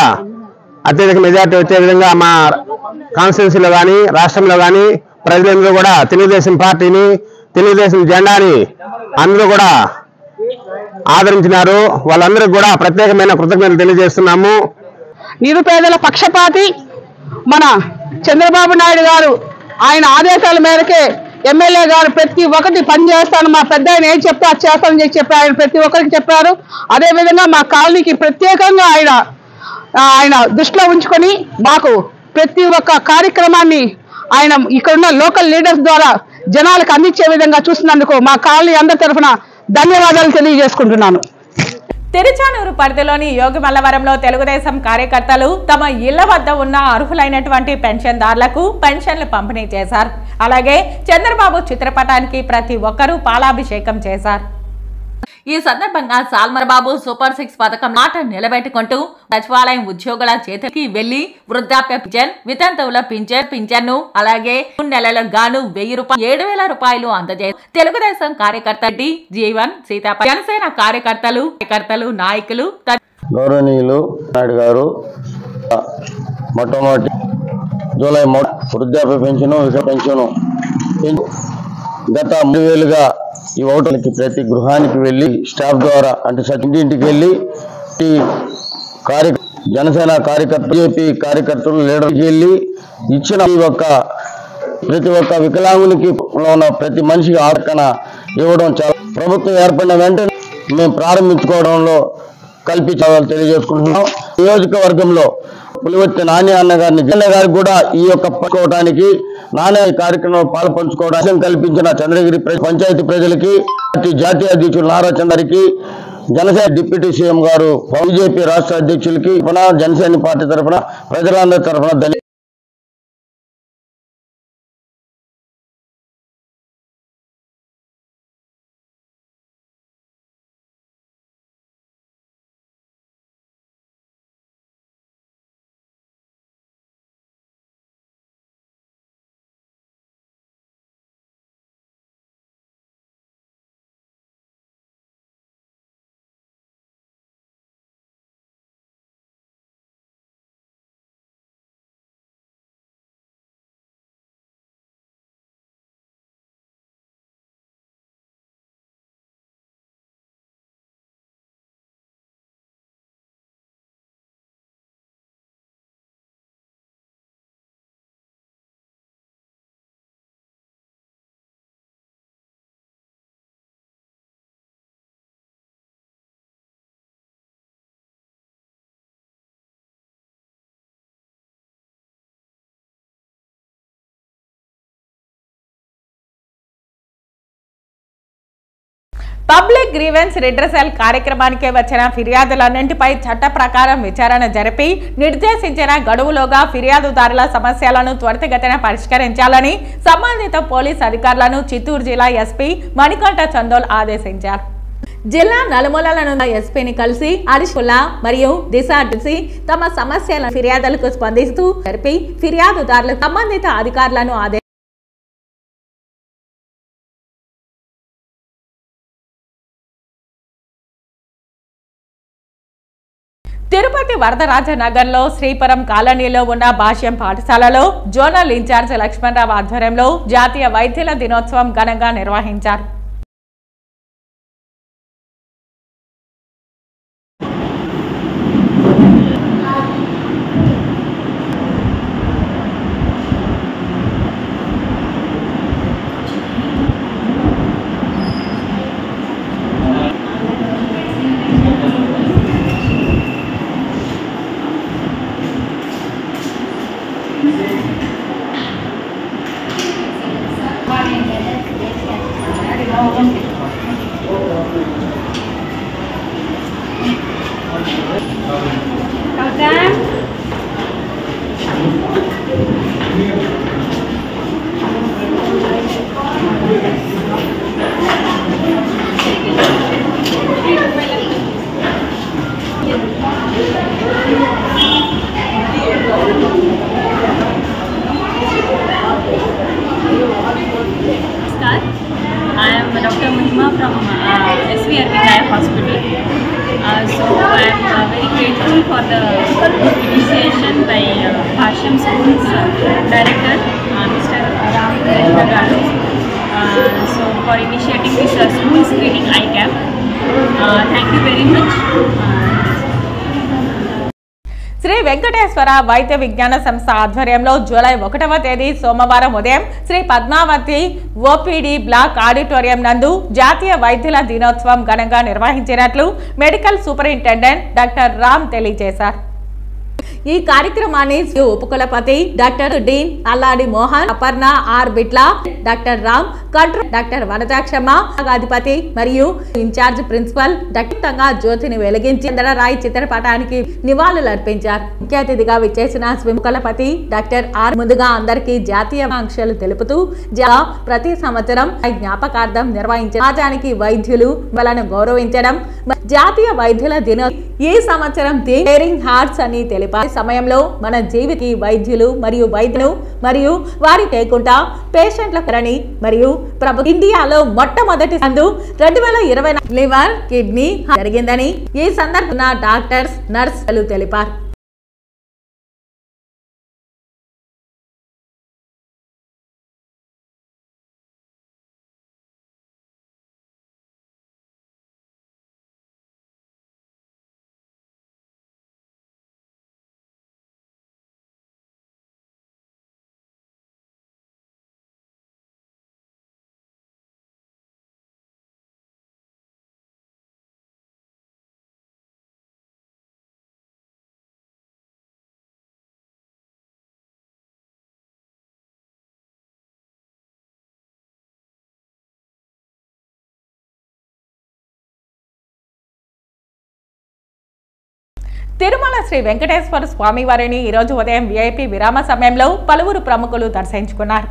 అత్యధిక మెజార్టీ వచ్చే విధంగా మా కాన్స్టిట్యూన్సీలో కానీ రాష్ట్రంలో కానీ ప్రజలందరూ కూడా తెలుగుదేశం పార్టీని, తెలుగుదేశం జెండాని అందరూ కూడా ఆదరించినారు. వాళ్ళందరికీ కూడా ప్రత్యేకమైన కృతజ్ఞతలు తెలియజేస్తున్నాము. నిరుపేదల పక్షపాతి మన చంద్రబాబు నాయుడు గారు ఆయన ఆదేశాల మేరకే ఎమ్మెల్యే గారు ప్రతి ఒక్కటి పని చేస్తాను, మా పెద్ద ఆయన ఏం చెప్తే అది చేస్తానని చెప్పి ఆయన ప్రతి ఒక్కరికి చెప్పారు. అదేవిధంగా మా కాలనీకి ప్రత్యేకంగా ఆయన దృష్టిలో ఉంచుకొని మాకు ప్రతి ఒక్క కార్యక్రమాన్ని ఆయన ఇక్కడున్న లోకల్ లీడర్స్ ద్వారా జనాలకు అందించే విధంగా చూసినందుకు మా కాలనీ అందరి తరఫున ధన్యవాదాలు తెలియజేసుకుంటున్నాను. తిరుచానూరు పరిధిలోని యోగిమల్లవరంలో తెలుగుదేశం కార్యకర్తలు తమ ఇళ్ల వద్ద ఉన్న అర్హులైనటువంటి పెన్షన్దారులకు పెన్షన్లు పంపిణీ చేశారు. అలాగే చంద్రబాబు చిత్రపటానికి ప్రతి ఒక్కరూ పాలాభిషేకం చేశారు. ఈ సందర్భంగా సాల్మర్బాబు సూపర్ 6 పథకం మాట నిలబెట్టుకుంటూ సచివాలయం ఉద్యోగుల చేతికి వెళ్లి వృద్ధాప్య పింఛన్, వితంతువుల పింఛన్ను అలాగే 3 నెలలకు గాను 7,000 రూపాయలు అందజేశారు. తెలుగుదేశం కార్యకర్త జీవన్, సీతాపతి, జనసేన కార్యకర్తలు, నాయకులు గౌరవనీయులు నాయుడు గారు మొట్టమొదటి జూలై వృద్ధాప్య పెన్షను గత 3,000గా ఈ ఓటర్లకి ప్రతి గృహానికి వెళ్ళి స్టాఫ్ ద్వారా అంటే ఇంటింటికి వెళ్ళి జనసేన కార్యకర్త, బీజేపీ కార్యకర్తలు లీడర్కి వెళ్ళి ఇచ్చిన ప్రతి ఒక్క వికలాంగులకి ఉన్న ప్రతి మనిషికి ఆకన ఇవ్వడం చాలా ప్రభుత్వం ఏర్పడిన వెంటనే మేము ప్రారంభించుకోవడంలో కల్పించాలని తెలియజేసుకుంటున్నాం. నియోజకవర్గంలో పులివర్తి నాని అన్న గారికి కూడా ఈ యొక్క పంచుకోవడానికి నాని కార్యక్రమంలో పాల్పంచుకోవడానికి కల్పించిన చంద్రగిరి పంచాయతీ ప్రజలకి, జాతీయ అధ్యక్షులు నారా చంద్రకి, జనసేన డిప్యూటీ సీఎం గారు, బీజేపీ రాష్ట్ర అధ్యక్షులకి, జనసేన పార్టీ తరఫున ప్రజలందరి తరఫున పబ్లిక్ గ్రీవెన్స్ రిడ్రెసల్ కార్యక్రమానికి వచ్చిన ఫిర్యాదులన్నింటిపై చట్ట ప్రకారం విచారణ జరిపి నిర్దేశించిన గడువులోగా ఫిర్యాదుదారుల సమస్యలను త్వరితగతిన పరిష్కరించాలని సంబంధిత పోలీస్ అధికారులను చిత్తూరు జిల్లా ఎస్పీ మణికంఠ చందోల్ ఆదేశించారు. జిల్లా నలుమూలలను ఎస్పీని కలిసి అరిషుల్లా మరియు దిశ తమ సమస్యల ఫిర్యాదులకు స్పందిస్తూ జరిపి ఫిర్యాదుదారులు సంబంధిత అధికారులను తిరుపతి వరదరాజనగర్లో శ్రీపురం కాలనీలో ఉన్న భాష్యం పాఠశాలలో జోనల్ ఇన్ఛార్జ్ లక్ష్మణరావు ఆధ్వర్యంలో జాతీయ వైద్యుల దినోత్సవం ఘనంగా నిర్వహించారు. I am Dr. Mahima from SVRV Gaya Hospital. So I am very grateful for the initiation by Bhashyam Schools Director, Mr. Ram Garu. So for initiating this school screening eye camp. Thank you very much. Shri Venkateswara వైద్య విజ్ఞాన సంస్థ ఆధ్వర్యంలో July 1వ తేదీ సోమవారం ఉదయం Shri Padmavathi OPD block auditorium నందు జాతీయ వైద్యుల దినోత్సవం ఘనంగా నిర్వహించినట్లు మెడికల్ సూపరింటెండెంట్ డాక్టర్ రామ్ తెలియజేశారు. ఈ కార్యక్రమాన్ని ఉపకులపతి doctor dean Alladi Mohan, Aparna R Bitla, doctor Ram, control doctor Vanajakshamma, అధిపతి మరియు ఇన్ఛార్జ్ ప్రిన్సిపల్ డాక్టర్గా జ్యోతిని వెలిగించి చంద్రరాయ్ చిత్రపటానికి నివాళులు అర్పించారు. ముఖ్య అతిథిగా విచ్చేసిన ఉపకులపతి డాక్టర్ ఆర్ ముందుగా అందరికీ జాతీయ ఆంక్షలు తెలుపుతూ ప్రతి సంవత్సరం జ్ఞాపకార్థం నిర్వహించే సమాజానికి వైద్యులు వాళ్ళను గౌరవించడం జాతీయ వైద్యుల దినం ఈ సంవత్సరం కేరింగ్ హార్ట్స్ అని తెలిపారు. సమయంలో మన జీవికి వైద్యులు మరియు వైద్యులు మరియు వారి లేకుండా పేషెంట్ల మరియు ప్రభుత్వ ఇండియాలో మొట్టమొదటి 2020 లివర్ కిడ్నీ జరిగిందని ఈ సందర్భంగా డాక్టర్స్ నర్సులు తెలిపారు. తిరుమల శ్రీ వెంకటేశ్వర స్వామి వారిని ఈరోజు ఉదయం విఐపి విరామ సమయంలో పలువురు ప్రముఖులు దర్శించుకున్నారు.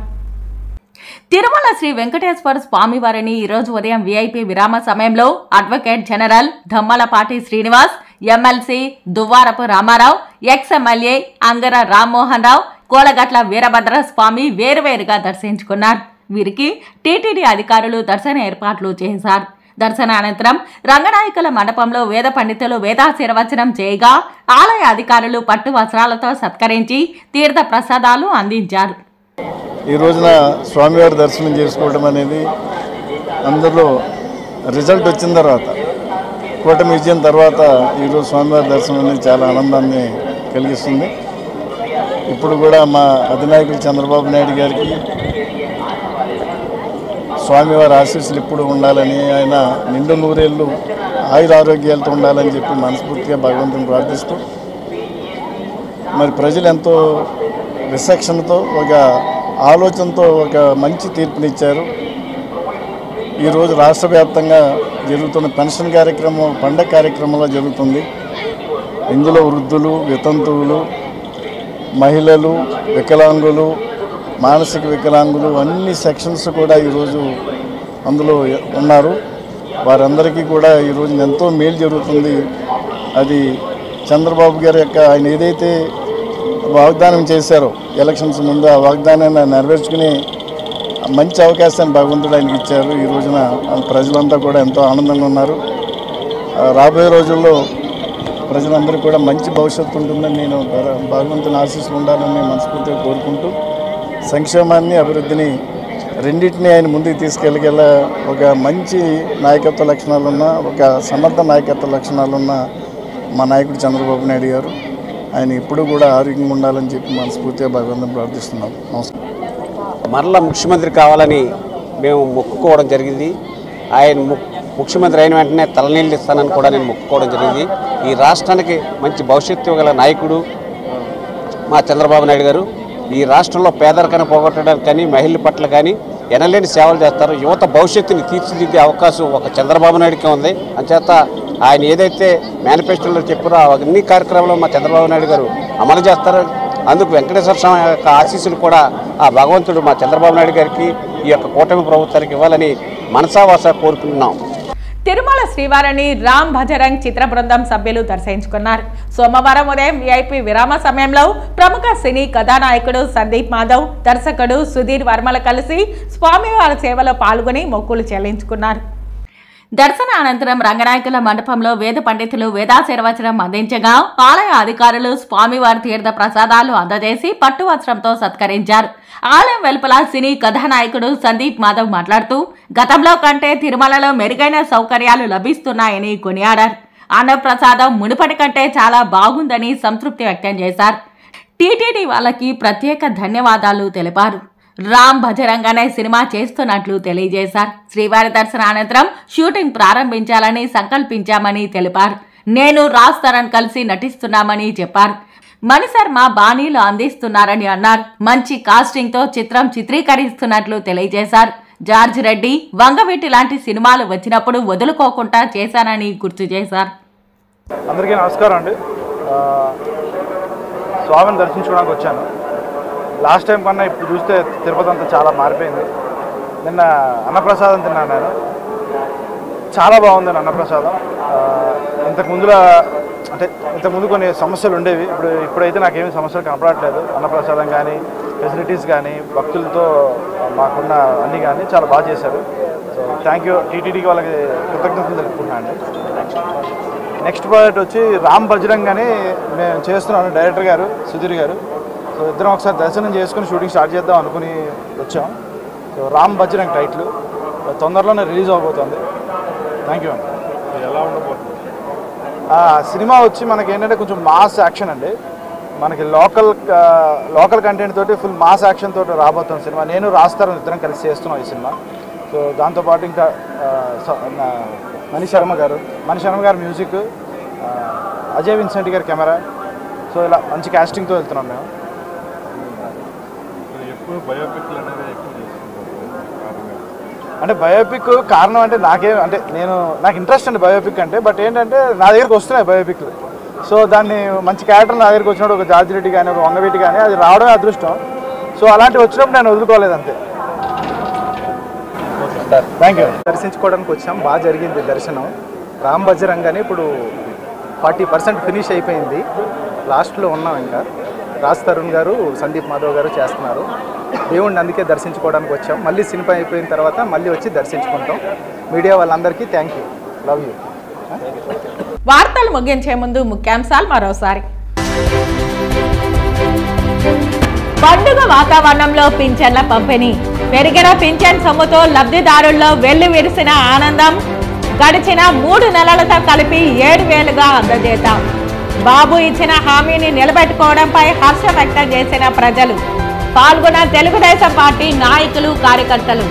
తిరుమల శ్రీ వెంకటేశ్వర స్వామి వారిని ఈరోజు ఉదయం విఐపి విరామ సమయంలో advocate general Dammalapati Srinivas, MLC Duvvarapu Ramarao, ex MLA Angara Rammohan Rao, Kolagatla Veerabhadra Swamy వేరువేరుగా దర్శించుకున్నారు. వీరికి టీటీడీ అధికారులు దర్శన ఏర్పాట్లు చేశారు. దర్శన అనంతరం రంగనాయకుల మండపంలో వేద పండితులు వేదాశీర్వచనం చేయగా ఆలయ అధికారులు పట్టు వస్త్రాలతో సత్కరించి తీర్థ ప్రసాదాలు అందించారు. ఈ రోజున స్వామివారి దర్శనం చేసుకోవడం అనేది అందరిలో రిజల్ట్ వచ్చిన తర్వాత, కూటమి విజయం తర్వాత ఈరోజు స్వామివారి దర్శనం అనేది చాలా ఆనందాన్ని కలిగిస్తుంది. ఇప్పుడు కూడా మా అధినాయకులు చంద్రబాబు నాయుడు గారికి స్వామివారి ఆశీస్సులు ఇప్పుడు ఉండాలని, ఆయన నిండు నూరేళ్ళు ఆయురారోగ్యాలతో ఉండాలని చెప్పి మనస్ఫూర్తిగా భగవంతుని ప్రార్థిస్తూ, మరి ప్రజలు ఎంతో విచక్షణతో ఒక ఆలోచనతో ఒక మంచి తీర్పునిచ్చారు. ఈరోజు రాష్ట్ర వ్యాప్తంగా జరుగుతున్న పెన్షన్ కార్యక్రమం పండగ కార్యక్రమంలో జరుగుతుంది. ఇందులో వృద్ధులు, వితంతువులు, మహిళలు, వికలాంగులు, మానసిక వికలాంగులు అన్ని సెక్షన్స్ కూడా ఈరోజు అందులో ఉన్నారు. వారందరికీ కూడా ఈరోజు ఎంతో మేలు జరుగుతుంది. అది చంద్రబాబు గారి యొక్క ఆయన ఏదైతే వాగ్దానం చేశారో ఎలక్షన్స్ ముందు, ఆ వాగ్దానాన్ని నెరవేర్చుకుని మంచి అవకాశాన్ని భగవంతుడు ఆయనకి ఇచ్చారు. ఈ రోజున ప్రజలంతా కూడా ఎంతో ఆనందంగా ఉన్నారు. రాబోయే రోజుల్లో ప్రజలందరూ కూడా మంచి భవిష్యత్తు ఉంటుందని నేను భగవంతుని ఆశీస్సులు ఉండాలని మనస్ఫూర్తిగా కోరుకుంటూ, సంక్షేమాన్ని అభివృద్ధిని రెండింటినీ ఆయన ముందుకు తీసుకెళ్ళగల ఒక మంచి నాయకత్వ లక్షణాలున్న, ఒక సమర్థ నాయకత్వ లక్షణాలున్న మా నాయకుడు చంద్రబాబు నాయుడు గారు, ఆయన ఇప్పుడు కూడా ఆరోగ్యంగా ఉండాలని చెప్పి మనస్ఫూర్తిగా భగవంతుని ప్రార్థిస్తున్నాం. నమస్కారం. మరలా ముఖ్యమంత్రి కావాలని మేము మొక్కుకోవడం జరిగింది. ఆయన ముఖ్యమంత్రి అయిన వెంటనే తలనీళ్ళు ఇస్తానని కూడా నేను మొక్కుకోవడం జరిగింది. ఈ రాష్ట్రానికి మంచి భవిష్యత్తు గల నాయకుడు మా చంద్రబాబు నాయుడు గారు. ఈ రాష్ట్రంలో పేదరికాన్ని పోగొట్టడానికి కానీ, మహిళల పట్ల కానీ ఎనలేని సేవలు చేస్తారు. యువత భవిష్యత్తుని తీర్చిదిద్దే అవకాశం ఒక చంద్రబాబు నాయుడుకే ఉంది. అంచేత ఆయన ఏదైతే మేనిఫెస్టోలో చెప్పారో అన్ని కార్యక్రమాలు మా చంద్రబాబు నాయుడు గారు అమలు చేస్తారు. అందుకు వెంకటేశ్వర స్వామి యొక్క ఆశీస్సులు కూడా ఆ భగవంతుడు మా చంద్రబాబు నాయుడు గారికి, ఈ యొక్క కూటమి ప్రభుత్వానికి ఇవ్వాలని మనసావాస కోరుకుంటున్నాం. తిరుమల శ్రీవారిని రామ్ భజరంగ్ చిత్ర బృందం సభ్యులు దర్శించుకున్నారు. సోమవారం ఉదయం విఐపి విరామ సమయంలో ప్రముఖ సినీ కథానాయకుడు సందీప్ మాధవ్, దర్శకుడు సుధీర్ వర్మలు కలిసి స్వామివారి సేవలో పాల్గొని మొక్కులు చెల్లించుకున్నారు. దర్శన అనంతరం రంగనాయకుల మండపంలో వేద పండితులు వేదాశీర్వచనం అందించగా ఆలయ అధికారులు స్వామివారి తీర్థ ప్రసాదాలు అందజేసి పట్టు వస్త్రంతో సత్కరించారు. ఆలయం వెలుపల సినీ కథానాయకుడు సందీప్ మాధవ్ మాట్లాడుతూ గతంలో కంటే తిరుమలలో మెరుగైన సౌకర్యాలు లభిస్తున్నాయని కొనియాడారు. అన్నప్రసాదం మునుపటి కంటే చాలా బాగుందని సంతృప్తి వ్యక్తం చేశారు. టీటీడీ వాళ్ళకి ప్రత్యేక ధన్యవాదాలు తెలిపారు. రామ్ భజరంగ్ అనే సినిమా చేస్తున్నట్లు తెలియజేశారు. శ్రీవారి దర్శన అనంతరం షూటింగ్ ప్రారంభించాలని సంకల్పించామని తెలిపారు. నేను రాజ్ తరుణ్ కలిసి నటిస్తున్నామని చెప్పారు. మణిశర్మ బాణీలు అందిస్తున్నారని అన్నారు. మంచి కాస్టింగ్ తో చిత్రం చిత్రీకరిస్తున్నట్లు తెలియజేశారు. జార్జ్ రెడ్డి, వంగవీటి లాంటి సినిమాలు వచ్చినప్పుడు వదులుకోకుండా చేశానని గుర్తు చేశారు. అందరికీ నమస్కారం అండి. స్వామిని దర్శించుకోవడానికి వచ్చాను. లాస్ట్ టైం కన్నా ఇప్పుడు చూస్తే తిరుపతి అంతా చాలా మారిపోయింది. నిన్న అన్నప్రసాదం తిన్నాను నేను. చాలా బాగుంది అన్నప్రసాదం. ఇంతకుముందు కొన్ని సమస్యలు ఉండేవి. ఇప్పుడైతే నాకేమీ సమస్యలు కనపడట్లేదు. అన్నప్రసాదం కానీ, ఫెసిలిటీస్ కానీ, భక్తులతో మాకున్న అన్నీ కానీ చాలా బాగా చేశారు. So thank you. టీటీడీకి వాళ్ళకి కృతజ్ఞతలు తెలుపుకుంటున్నాను అండి. నెక్స్ట్ ప్రాజెక్ట్ వచ్చి రామ్ భజరంగ్ అని మేము చేస్తున్నాను. డైరెక్టర్ గారు సుధీర్ గారు. సో ఇద్దరం ఒకసారి దర్శనం చేసుకుని షూటింగ్ స్టార్ట్ చేద్దాం అనుకుని వచ్చాం. సో రామ్ భజరంగ్ టైటిల్ తొందరలోనే రిలీజ్ అవబోతుంది. థ్యాంక్ యూ అండి. ఎలా ఉండబోతుంది సినిమా వచ్చి మనకి ఏంటంటే కొంచెం మాస్ యాక్షన్ అండి. మనకి లోకల్ కంటెంట్ తోటి ఫుల్ మాస్ యాక్షన్ తోటి రాబోతుంది సినిమా. నేను రాజ్ తరుణ్ ఇద్దరం కలిసి చేస్తున్నాం ఈ సినిమా. సో దాంతోపాటు ఇంకా మణిశర్మ గారు మ్యూజిక్, అజయ్ విన్సెంట్ గారి కెమెరా. సో ఇలా మంచి క్యాస్టింగ్తో వెళ్తున్నాం మేము. అంటే బయోపిక్ కారణం అంటే నాకు ఇంట్రెస్ట్ అండి బయోపిక్ అంటే. బట్ ఏంటంటే నా దగ్గరికి వస్తున్నాయి బయోపిక్లు. సో దాన్ని మంచి క్యారెక్టర్ నా దగ్గరికి వచ్చినప్పుడు ఒక జార్జ్ రెడ్డి కానీ ఒక వంగవీటి కానీ అది రావడమే అదృష్టం. సో అలాంటివి వచ్చినప్పుడు నేను వదులుకోలేదు అంతే. Thank you. దర్శించుకోవడానికి వచ్చాం, బాగా జరిగింది దర్శనం. రామ్ బజరంగ్ అని ఇప్పుడు 40% ఫినిష్ అయిపోయింది, లాస్ట్లో ఉన్నాం. ఇంకా రాజ్ తరుణ్ గారు, సందీప్ మాధవ్ గారు చేస్తున్నారు. దేవుణ్ణి అందుకే దర్శించుకోవడానికి వచ్చాం. మళ్ళీ సినిమా అయిపోయిన తర్వాత మళ్ళీ వచ్చి దర్శించుకుంటాం. మీడియా వాళ్ళందరికీ థ్యాంక్ యూ, లవ్ యూ. వార్తలు ముగించే ముందు ముఖ్యాంశాలు మరోసారి. పండుగ వాతావరణంలో పింఛన్ల పంపిణీ. పెరిగిన పింఛన్ సొమ్ముతో లబ్ధిదారుల్లో వెళ్లి విరిసిన ఆనందం. గడిచిన 3 నెలలతో కలిపి 7,000గా అందజేత. బాబు ఇచ్చిన హామీని నిలబెట్టుకోవడంపై హర్షం వ్యక్తం చేసిన ప్రజలు. పాల్గొన్న తెలుగుదేశం పార్టీ నాయకులు, కార్యకర్తలు.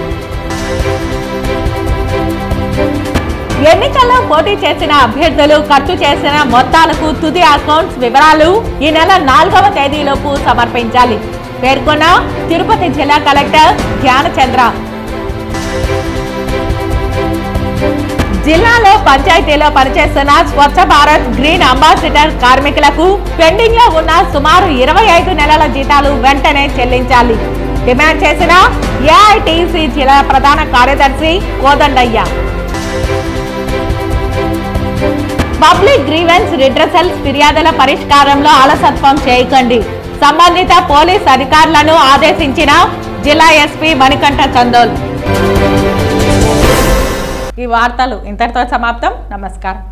ఎన్నికల్లో పోటీ చేసిన అభ్యర్థులు ఖర్చు చేసిన మొత్తాలకు తుది అకౌంట్స్ వివరాలు ఈ నెల 4వ తేదీలోపు సమర్పించాలి పేర్కొన్న తిరుపతి జిల్లా కలెక్టర్ ధ్యానచంద్ర. జిల్లాలో పంచాయతీలో పనిచేస్తున్న స్వచ్ఛ భారత్ గ్రీన్ అంబాసిడర్ కార్మికులకు పెండింగ్ లో ఉన్న సుమారు 25 నెలల జీతాలు వెంటనే చెల్లించాలి డిమాండ్ చేసిన ఏఐటీసీ జిల్లా ప్రధాన కార్యదర్శి కోదండయ్య. పబ్లిక్ గ్రీవెన్స్ రిడ్రెసల్స్ ఫిర్యాదుల పరిష్కారంలో అలసత్వం చేయకండి. సంబంధిత పోలీస్ అధికారులను ఆదేశించిన జిల్లా ఎస్పీ మణికంఠ చందోల్. ఈ వార్తలు ఇంతటితో సమాప్తం. నమస్కారం.